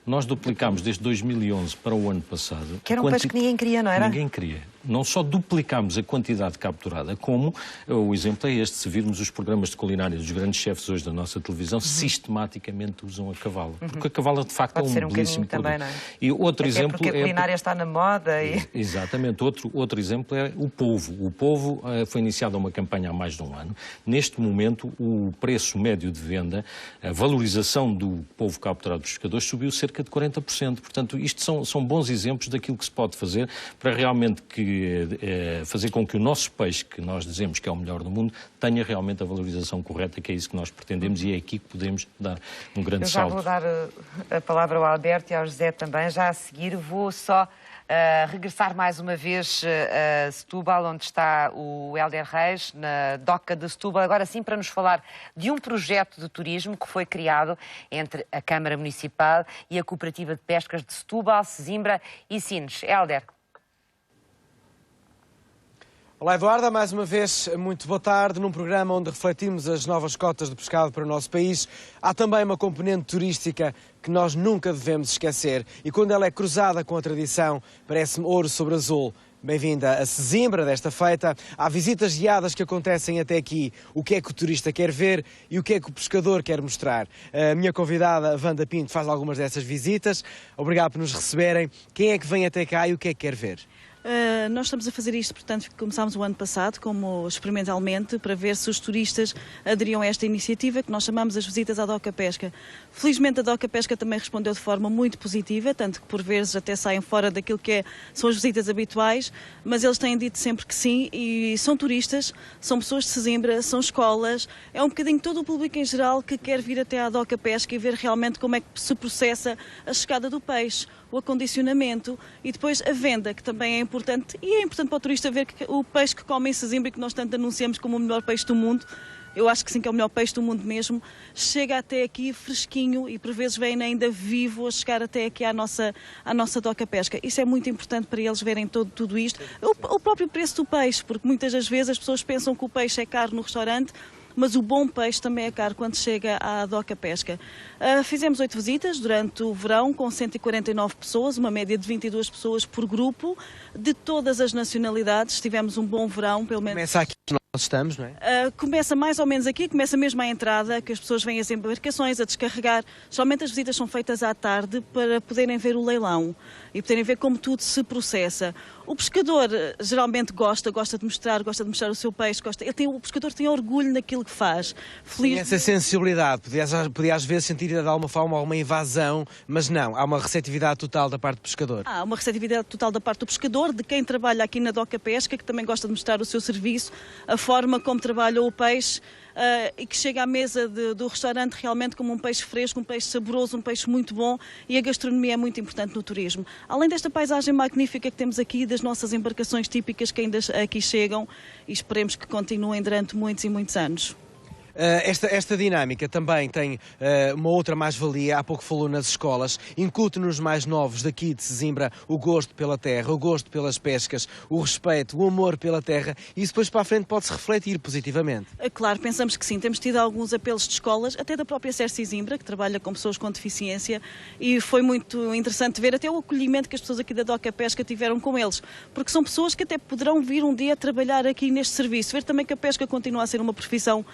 Nós duplicámos desde 2011 para o ano passado... Que era um peixe que ninguém queria, não era? Ninguém queria. Não só duplicámos a quantidade capturada, como o exemplo é este, se virmos os programas de culinária dos grandes chefes hoje da nossa televisão, sistematicamente usam a cavala. Porque a cavala, de facto, pode é um belíssimo produto. Também, não é? E outro até exemplo porque a culinária está na moda. E... Exatamente. Outro exemplo é o polvo. O polvo foi iniciada uma campanha há mais de um ano. Neste momento, o preço médio de venda, a valorização do polvo capturado dos pescadores subiu cerca de 40%. Portanto, isto são bons exemplos daquilo que se pode fazer para realmente fazer com que o nosso peixe, que nós dizemos que é o melhor do mundo, tenha realmente a valorização correta, que é isso que nós pretendemos e é aqui que podemos dar um grande salto. Eu já vou dar a palavra ao Alberto e ao José também. Já a seguir vou só regressar mais uma vez a Setúbal, onde está o Hélder Reis, na DOCA de Setúbal, agora sim para nos falar de um projeto de turismo que foi criado entre a Câmara Municipal e a Cooperativa de Pescas de Setúbal, Sesimbra e Sines. Hélder. Olá, Eduarda, mais uma vez, muito boa tarde. Num programa onde refletimos as novas cotas de pescado para o nosso país, há também uma componente turística que nós nunca devemos esquecer. E quando ela é cruzada com a tradição, parece-me ouro sobre azul. Bem-vinda a Sesimbra desta feita. Há visitas guiadas que acontecem até aqui. O que é que o turista quer ver e o que é que o pescador quer mostrar? A minha convidada, Wanda Pinto, faz algumas dessas visitas. Obrigado por nos receberem. Quem é que vem até cá e o que é que quer ver? Nós estamos a fazer isto, portanto, começámos o ano passado, como experimentalmente, para ver se os turistas aderiam a esta iniciativa, que nós chamamos as visitas à DOCA Pesca. Felizmente a DOCA Pesca também respondeu de forma muito positiva, tanto que por vezes até saem fora daquilo que são as visitas habituais, mas eles têm dito sempre que sim, e são turistas, são pessoas de Sesimbra, são escolas, é um bocadinho todo o público em geral que quer vir até à DOCA Pesca e ver realmente como é que se processa a chegada do peixe, o acondicionamento e depois a venda, que também é importante, e é importante para o turista ver que o peixe que come em Sesimbra, que nós tanto anunciamos como o melhor peixe do mundo, eu acho que sim, que é o melhor peixe do mundo mesmo, chega até aqui fresquinho e por vezes vem ainda vivo a chegar até aqui à nossa DOCA Pesca. Isso é muito importante para eles verem tudo isto. O próprio preço do peixe, porque muitas das vezes as pessoas pensam que o peixe é caro no restaurante, mas o bom peixe também é caro quando chega à DOCA Pesca. Fizemos 8 visitas durante o verão, com 149 pessoas, uma média de 22 pessoas por grupo, de todas as nacionalidades. Tivemos um bom verão, pelo menos... Começa aqui onde nós estamos, não é? Começa mais ou menos aqui, começa mesmo à entrada, que as pessoas vêm as embarcações a descarregar. Geralmente as visitas são feitas à tarde para poderem ver o leilão e poderem ver como tudo se processa. O pescador geralmente gosta de mostrar o seu peixe, o pescador tem orgulho naquilo que faz. Tem essa sensibilidade, podia às vezes sentir de alguma forma alguma invasão, mas não, há uma receptividade total da parte do pescador. Há uma receptividade total da parte do pescador, de quem trabalha aqui na DOCA Pesca, que também gosta de mostrar o seu serviço, a forma como trabalha o peixe. E que chega à mesa do restaurante realmente como um peixe fresco, um peixe saboroso, um peixe muito bom, e a gastronomia é muito importante no turismo. Além desta paisagem magnífica que temos aqui, das nossas embarcações típicas que ainda aqui chegam, e esperemos que continuem durante muitos e muitos anos. Esta dinâmica também tem uma outra mais-valia, há pouco falou nas escolas, incute nos mais novos daqui de Sesimbra o gosto pela terra, o gosto pelas pescas, o respeito, o amor pela terra, e isso depois para a frente pode-se refletir positivamente. Claro, pensamos que sim, temos tido alguns apelos de escolas, até da própria SER Sesimbra, que trabalha com pessoas com deficiência, e foi muito interessante ver até o acolhimento que as pessoas aqui da DOCA Pesca tiveram com eles, porque são pessoas que até poderão vir um dia trabalhar aqui neste serviço, ver também que a pesca continua a ser uma profissão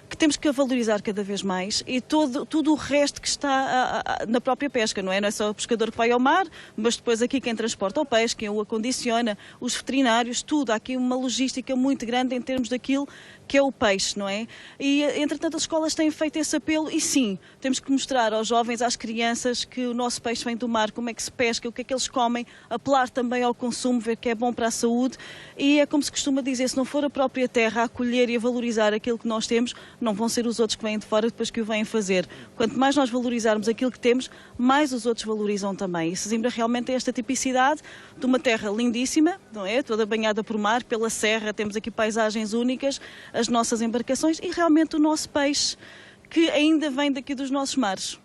que temos que valorizar cada vez mais, e tudo o resto que está na própria pesca, não é? Não é só o pescador que vai ao mar, mas depois aqui quem transporta o peixe, quem o acondiciona, os veterinários, tudo. Há aqui uma logística muito grande em termos daquilo que é o peixe, não é? E, entretanto, as escolas têm feito esse apelo e, sim, temos que mostrar aos jovens, às crianças, que o nosso peixe vem do mar, como é que se pesca, o que é que eles comem, apelar também ao consumo, ver que é bom para a saúde, e é como se costuma dizer, se não for a própria terra a acolher e a valorizar aquilo que nós temos, não vão ser os outros que vêm de fora depois que o vêm fazer. Quanto mais nós valorizarmos aquilo que temos, mais os outros valorizam também. E Sesimbra realmente tem esta tipicidade de uma terra lindíssima, não é? Toda banhada por mar, pela serra, temos aqui paisagens únicas, as nossas embarcações e realmente o nosso peixe, que ainda vem daqui dos nossos mares.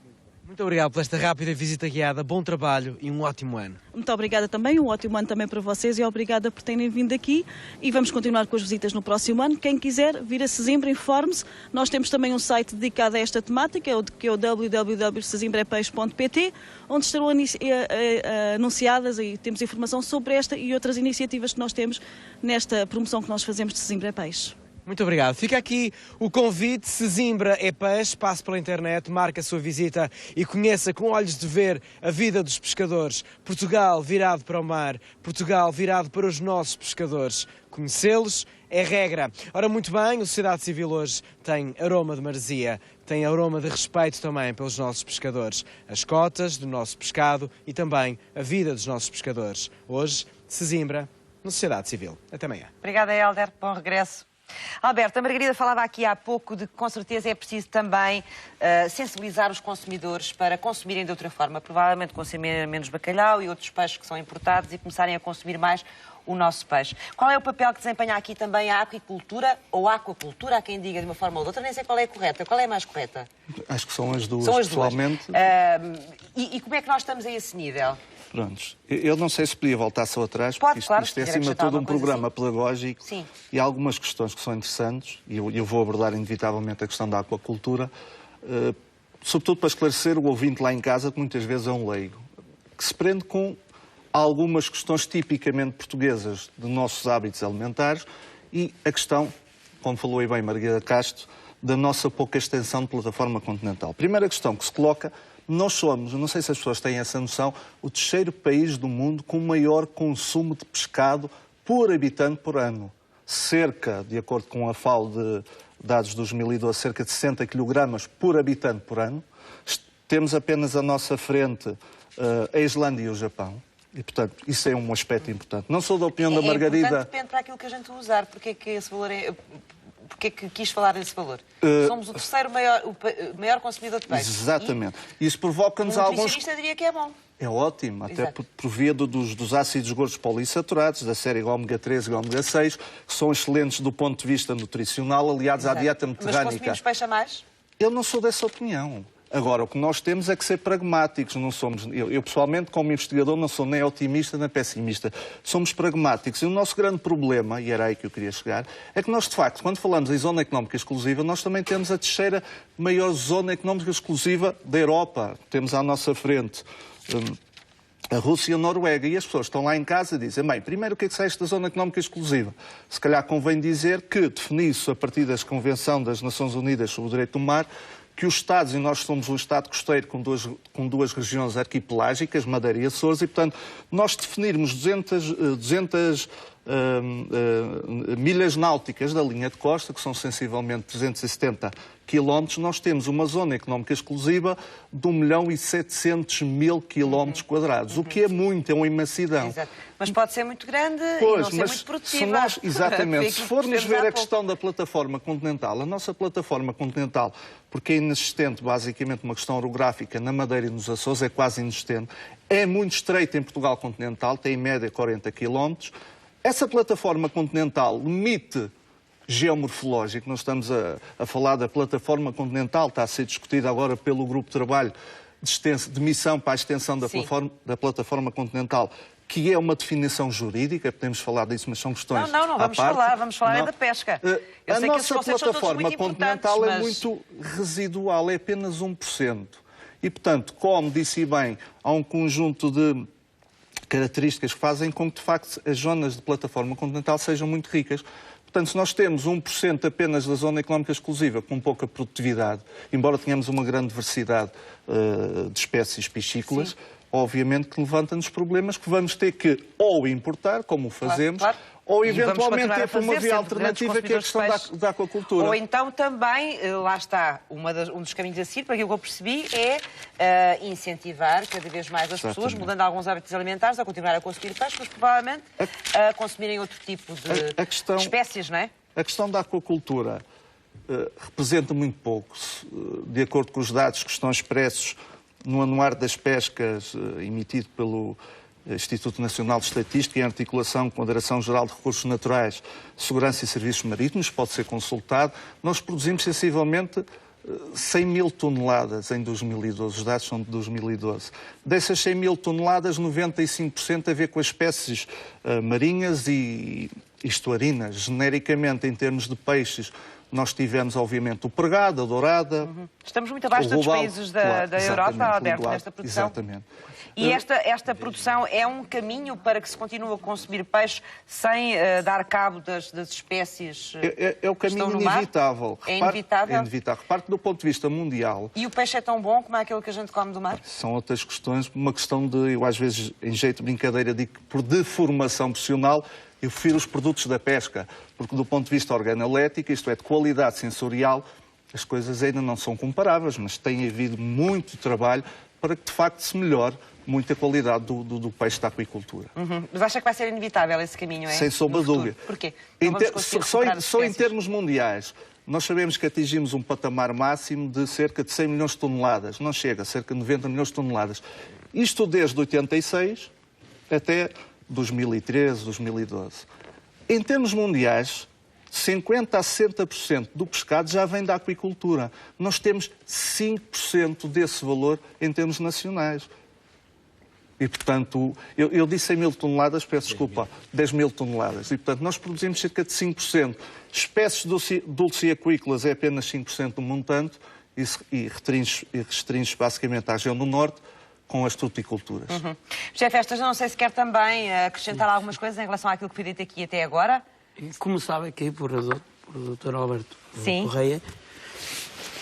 Muito obrigado por esta rápida visita guiada. Bom trabalho e um ótimo ano. Muito obrigada também, um ótimo ano também para vocês e obrigada por terem vindo aqui e vamos continuar com as visitas no próximo ano. Quem quiser vir a Sesimbra, informe-se. Nós temos também um site dedicado a esta temática, que é o www.sesimbrepeis.pt, onde estarão anunciadas e temos informação sobre esta e outras iniciativas que nós temos nesta promoção que nós fazemos de Sesimbra é Peixe. Muito obrigado. Fica aqui o convite. Sesimbra é peixe. Passe pela internet, marque a sua visita e conheça com olhos de ver a vida dos pescadores. Portugal virado para o mar. Portugal virado para os nossos pescadores. Conhecê-los é regra. Ora, muito bem, a sociedade civil hoje tem aroma de maresia. Tem aroma de respeito também pelos nossos pescadores. As cotas do nosso pescado e também a vida dos nossos pescadores. Hoje, Sesimbra, na sociedade civil. Até amanhã. Obrigada, Hélder. Bom regresso. Alberto, a Margarida falava aqui há pouco de que com certeza é preciso também sensibilizar os consumidores para consumirem de outra forma, provavelmente consumir menos bacalhau e outros peixes que são importados e começarem a consumir mais o nosso peixe. Qual é o papel que desempenha aqui também a aquicultura ou a aquacultura? Há quem diga de uma forma ou de outra, nem sei qual é a correta. Qual é a mais correta? Acho que são as duas, pessoalmente. E como é que nós estamos a esse nível? Prontos. Eu não sei se podia voltar só atrás, porque isto é claro, acima de tudo um programa assim pedagógico. Sim. E há algumas questões que são interessantes, e eu vou abordar inevitavelmente a questão da aquacultura, sobretudo para esclarecer o ouvinte lá em casa, que muitas vezes é um leigo, que se prende com algumas questões tipicamente portuguesas de nossos hábitos alimentares e a questão, como falou aí bem Margarida Castro, da nossa pouca extensão de plataforma continental. Primeira questão que se coloca: nós somos, não sei se as pessoas têm essa noção, o terceiro país do mundo com maior consumo de pescado por habitante por ano. Cerca, de acordo com a FAO de dados de 2012, cerca de 60 kg por habitante por ano. Temos apenas à nossa frente a Islândia e o Japão. E, portanto, isso é um aspecto importante. Não sou da opinião da Margarida... Depende para aquilo que a gente usar. Porque é que esse valor é... Porquê é que quis falar desse valor? Somos o terceiro maior consumidor de peixe. Exatamente. Isso provoca-nos alguns... O nutricionista diria que é bom. É ótimo, até Exato. por via dos ácidos gordos poliinsaturados, da série ômega 3 e ômega 6, que são excelentes do ponto de vista nutricional, aliados à dieta mediterrânica. Mas consumimos peixe a mais? Eu não sou dessa opinião. Agora, o que nós temos é que ser pragmáticos. Não somos, eu pessoalmente, como investigador, não sou nem otimista nem pessimista. Somos pragmáticos. E o nosso grande problema, e era aí que eu queria chegar, é que nós, de facto, quando falamos em zona económica exclusiva, nós também temos a terceira maior zona económica exclusiva da Europa. Temos à nossa frente a Rússia e a Noruega. E as pessoas estão lá em casa e dizem: bem, primeiro, o que é que sai da zona económica exclusiva? Se calhar convém dizer que definiu-se a partir da Convenção das Nações Unidas sobre o Direito do Mar, que os Estados, e nós somos um Estado costeiro com duas regiões arquipelágicas, Madeira e Açores, e, portanto, nós definirmos 200 milhas náuticas da linha de costa, que são sensivelmente 370 quilómetros, nós temos uma zona económica exclusiva de 1.700.000 quilómetros quadrados, o que é muito, é uma imensidão. Exato. Mas pode ser muito grande e não ser muito produtiva. Exatamente. Se formos ver a questão da plataforma continental, a nossa plataforma continental, porque é inexistente, basicamente, uma questão orográfica na Madeira e nos Açores, é quase inexistente, é muito estreita em Portugal continental, tem em média 40 quilómetros. Essa plataforma continental, limite geomorfológico, nós estamos a falar da plataforma continental, está a ser discutida agora pelo grupo de trabalho de missão para a extensão da plataforma continental, que é uma definição jurídica, podemos falar disso, mas são questões Não vamos falar é da pesca. A nossa plataforma continental é muito residual, é apenas 1%. E, portanto, como disse bem, há um conjunto de características que fazem com que, de facto, as zonas de plataforma continental sejam muito ricas. Portanto, se nós temos 1% apenas da zona económica exclusiva com pouca produtividade, embora tenhamos uma grande diversidade de espécies piscícolas, obviamente que levanta-nos problemas que vamos ter que ou importar, como o fazemos, ou eventualmente ter por uma via alternativa, que é a questão da aquacultura. Ou então também, lá está, um dos caminhos a seguir, para aquilo que eu percebi, é incentivar cada vez mais as pessoas, mudando alguns hábitos alimentares, a continuar a consumir peixe, mas provavelmente a consumirem outro tipo de espécies, não é? A questão da aquacultura representa muito pouco, de acordo com os dados que estão expressos no Anuário das Pescas, emitido pelo Instituto Nacional de Estatística, em articulação com a Direção-Geral de Recursos Naturais, Segurança e Serviços Marítimos, pode ser consultado. Nós produzimos sensivelmente 100 mil toneladas em 2012, os dados são de 2012. Dessas 100 mil toneladas, 95% a ver com as espécies marinhas e estuarinas. Genericamente, em termos de peixes, nós tivemos, obviamente, o pregado, a dourada... Estamos muito abaixo dos países da Europa, Alberto, nesta produção. Exatamente. E esta produção é um caminho para que se continue a consumir peixe sem dar cabo das espécies É o caminho inevitável. É inevitável? É inevitável. Reparte do ponto de vista mundial... E o peixe é tão bom como é aquele que a gente come do mar? São outras questões. Uma questão de, eu às vezes, em jeito de brincadeira, digo que por deformação profissional, eu prefiro os produtos da pesca, porque do ponto de vista organolético, isto é, de qualidade sensorial, as coisas ainda não são comparáveis, mas tem havido muito trabalho para que, de facto, se melhore muito a qualidade do peixe da aquicultura. Mas acha que vai ser inevitável esse caminho, é? Sem sombra de dúvida. Porquê? Só em termos mundiais, nós sabemos que atingimos um patamar máximo de cerca de 100 milhões de toneladas. Não chega, cerca de 90 milhões de toneladas. Isto desde 86 até 2013, 2012. Em termos mundiais, 50% a 60% do pescado já vem da aquicultura. Nós temos 5% desse valor em termos nacionais. E, portanto, eu disse 100 mil toneladas, peço desculpa, 10 mil toneladas. E, portanto, nós produzimos cerca de 5%. Espécies dulceaquícolas é apenas 5% do montante e restringe basicamente à região do Norte, com as fruticulturas. Chefe Estas, não sei se quer também acrescentar algumas coisas em relação àquilo que foi dito aqui até agora. Começava aqui por o Dr. Alberto Sim. Correia.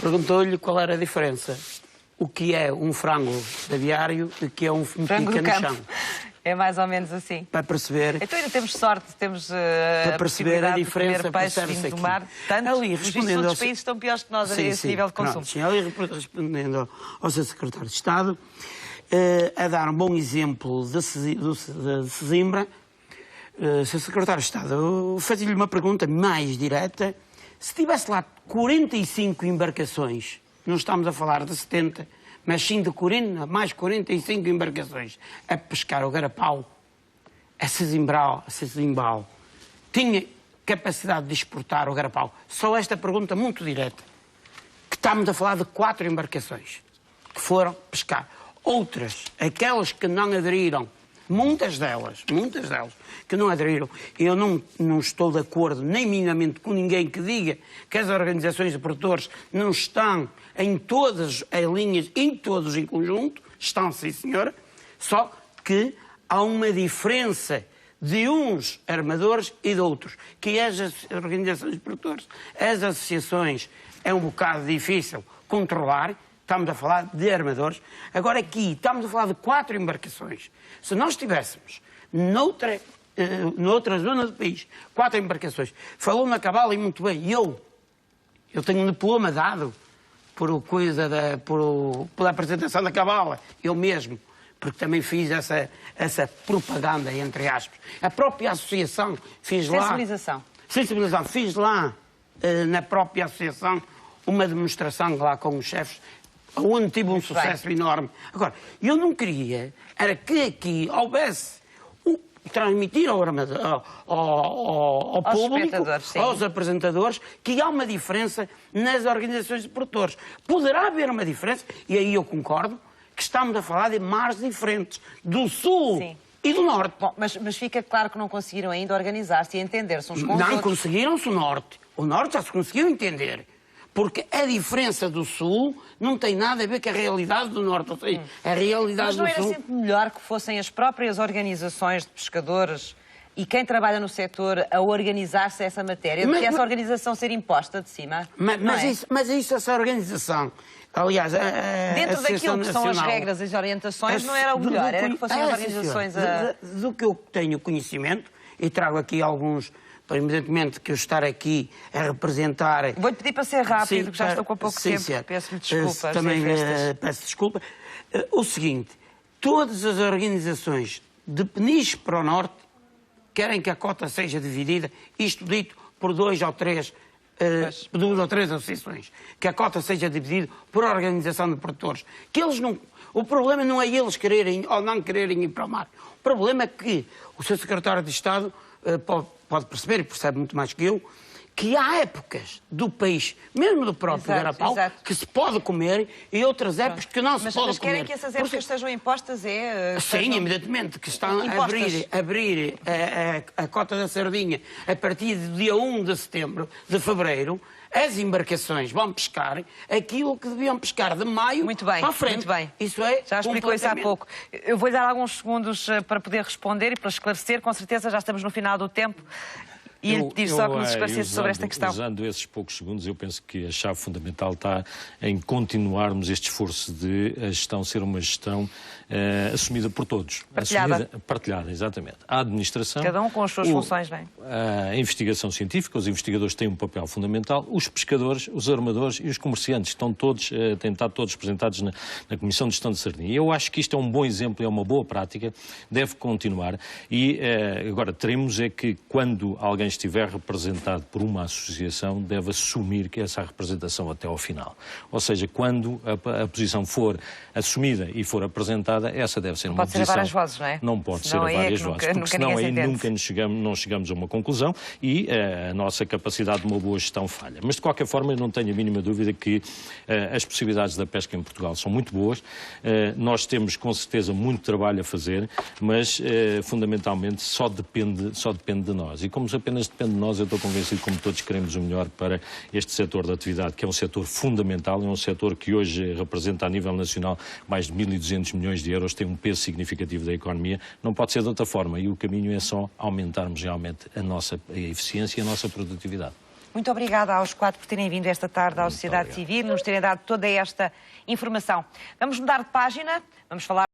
Perguntou-lhe qual era a diferença. O que é um frango de aviário e o que é um frango pica no chão. É mais ou menos assim. Para perceber... Então ainda temos sorte, temos para perceber a diferença, de comer peixe vindo do mar. Tanto, ali, respondendo os países estão piores que nós a esse nível de consumo. Sim, ali respondendo ao Sr. Secretário de Estado, a dar um bom exemplo de Sesimbra, Sr. Secretário de Estado, eu fazia-lhe uma pergunta mais direta. Se tivesse lá 45 embarcações, não estamos a falar de 70, mas sim de 40, mais 45 embarcações a pescar o garapau, a Sesimbal, tinha capacidade de exportar o garapau? Só esta pergunta muito direta. Que estamos a falar de 4 embarcações que foram pescar. Outras, aquelas que não aderiram, muitas delas, que não aderiram. Eu não estou de acordo nem minimamente com ninguém que diga que as organizações de produtores não estão em todas as linhas, em todos em conjunto, estão sim senhora, só que há uma diferença de uns armadores e de outros, que as organizações de produtores, as associações, é um bocado difícil controlar. Estamos a falar de armadores. Agora aqui estamos a falar de 4 embarcações. Se nós tivéssemos noutra zona do país 4 embarcações, falou na Cabala e muito bem, eu tenho um diploma dado pela apresentação da Cabala, eu mesmo, porque também fiz essa propaganda, entre aspas. A própria associação fiz lá... Sensibilização. Fiz lá, na própria associação, uma demonstração lá com os chefes, onde tive um sucesso enorme. Agora, eu não queria, era que aqui houvesse transmitir ao público, aos apresentadores, que há uma diferença nas organizações de produtores. Poderá haver uma diferença, e aí eu concordo, que estamos a falar de mares diferentes, do Sul e do Norte. Bom, mas fica claro que não conseguiram ainda organizar-se e entender-se uns com os outros. Não conseguiram-se o Norte. O Norte já se conseguiu entender. Porque a diferença do Sul não tem nada a ver com a realidade do Norte. Ou seja, a realidade do Sul... Mas não era sempre melhor que fossem as próprias organizações de pescadores e quem trabalha no setor a organizar-se essa matéria, do que essa organização ser imposta de cima? Mas essa organização... Aliás, dentro daquilo que são as regras, as orientações, não era o melhor, era que fossem as organizações a... Do que eu tenho conhecimento, e trago aqui alguns... Evidentemente que eu estar aqui a representar... Vou-lhe pedir para ser rápido, que já estou com pouco tempo. Peço-lhe desculpa. Também peço desculpa. O seguinte, todas as organizações de Peniche para o Norte querem que a cota seja dividida, isto dito por 2 ou 3 associações, que a cota seja dividida por organização de produtores. Que eles não... O problema não é eles quererem ou não quererem ir para o mar. O problema é que o Sr. Secretário de Estado pode perceber, e percebe muito mais que eu, que há épocas do país, mesmo do próprio Garapau, que se pode comer e outras épocas que não se pode comer. Mas querem que essas épocas sejam impostas? Sim, evidentemente, que estão a abrir a cota da sardinha a partir do dia 1 de setembro, de fevereiro. As embarcações vão pescar aquilo que deviam pescar de maio para a frente. Muito bem. Isso é já explicou isso há pouco. Eu vou-lhe dar alguns segundos para poder responder e para esclarecer. Com certeza já estamos no final do tempo. E lhe pedir só que nos esclarecesse sobre esta questão. Usando esses poucos segundos, eu penso que a chave fundamental está em continuarmos este esforço de a gestão ser uma gestão assumida por todos. Partilhada, exatamente. A administração... Cada um com as suas funções, bem. A investigação científica, os investigadores têm um papel fundamental, os pescadores, os armadores e os comerciantes têm estado todos representados na Comissão de Gestão de Sardinha. Eu acho que isto é um bom exemplo, é uma boa prática, deve continuar e agora teremos é que quando alguém estiver representado por uma associação, deve assumir que essa representação até ao final. Ou seja, quando a posição for assumida e for apresentada, essa deve ser uma posição... Pode ser a várias vozes, não é? Não pode ser a várias vozes, porque senão aí nunca não chegamos a uma conclusão e a nossa capacidade de uma boa gestão falha. Mas, de qualquer forma, eu não tenho a mínima dúvida que as possibilidades da pesca em Portugal são muito boas. Nós temos, com certeza, muito trabalho a fazer, mas, fundamentalmente, só depende de nós. E como apenas depende de nós, eu estou convencido, como todos queremos o melhor para este setor da atividade, que é um setor fundamental, é um setor que hoje representa a nível nacional mais de 1.200 milhões de euros, tem um peso significativo da economia, não pode ser de outra forma e o caminho é só aumentarmos realmente a nossa eficiência e a nossa produtividade. Muito obrigada aos quatro por terem vindo esta tarde à Sociedade Civil e nos terem dado toda esta informação. Vamos mudar de página, vamos falar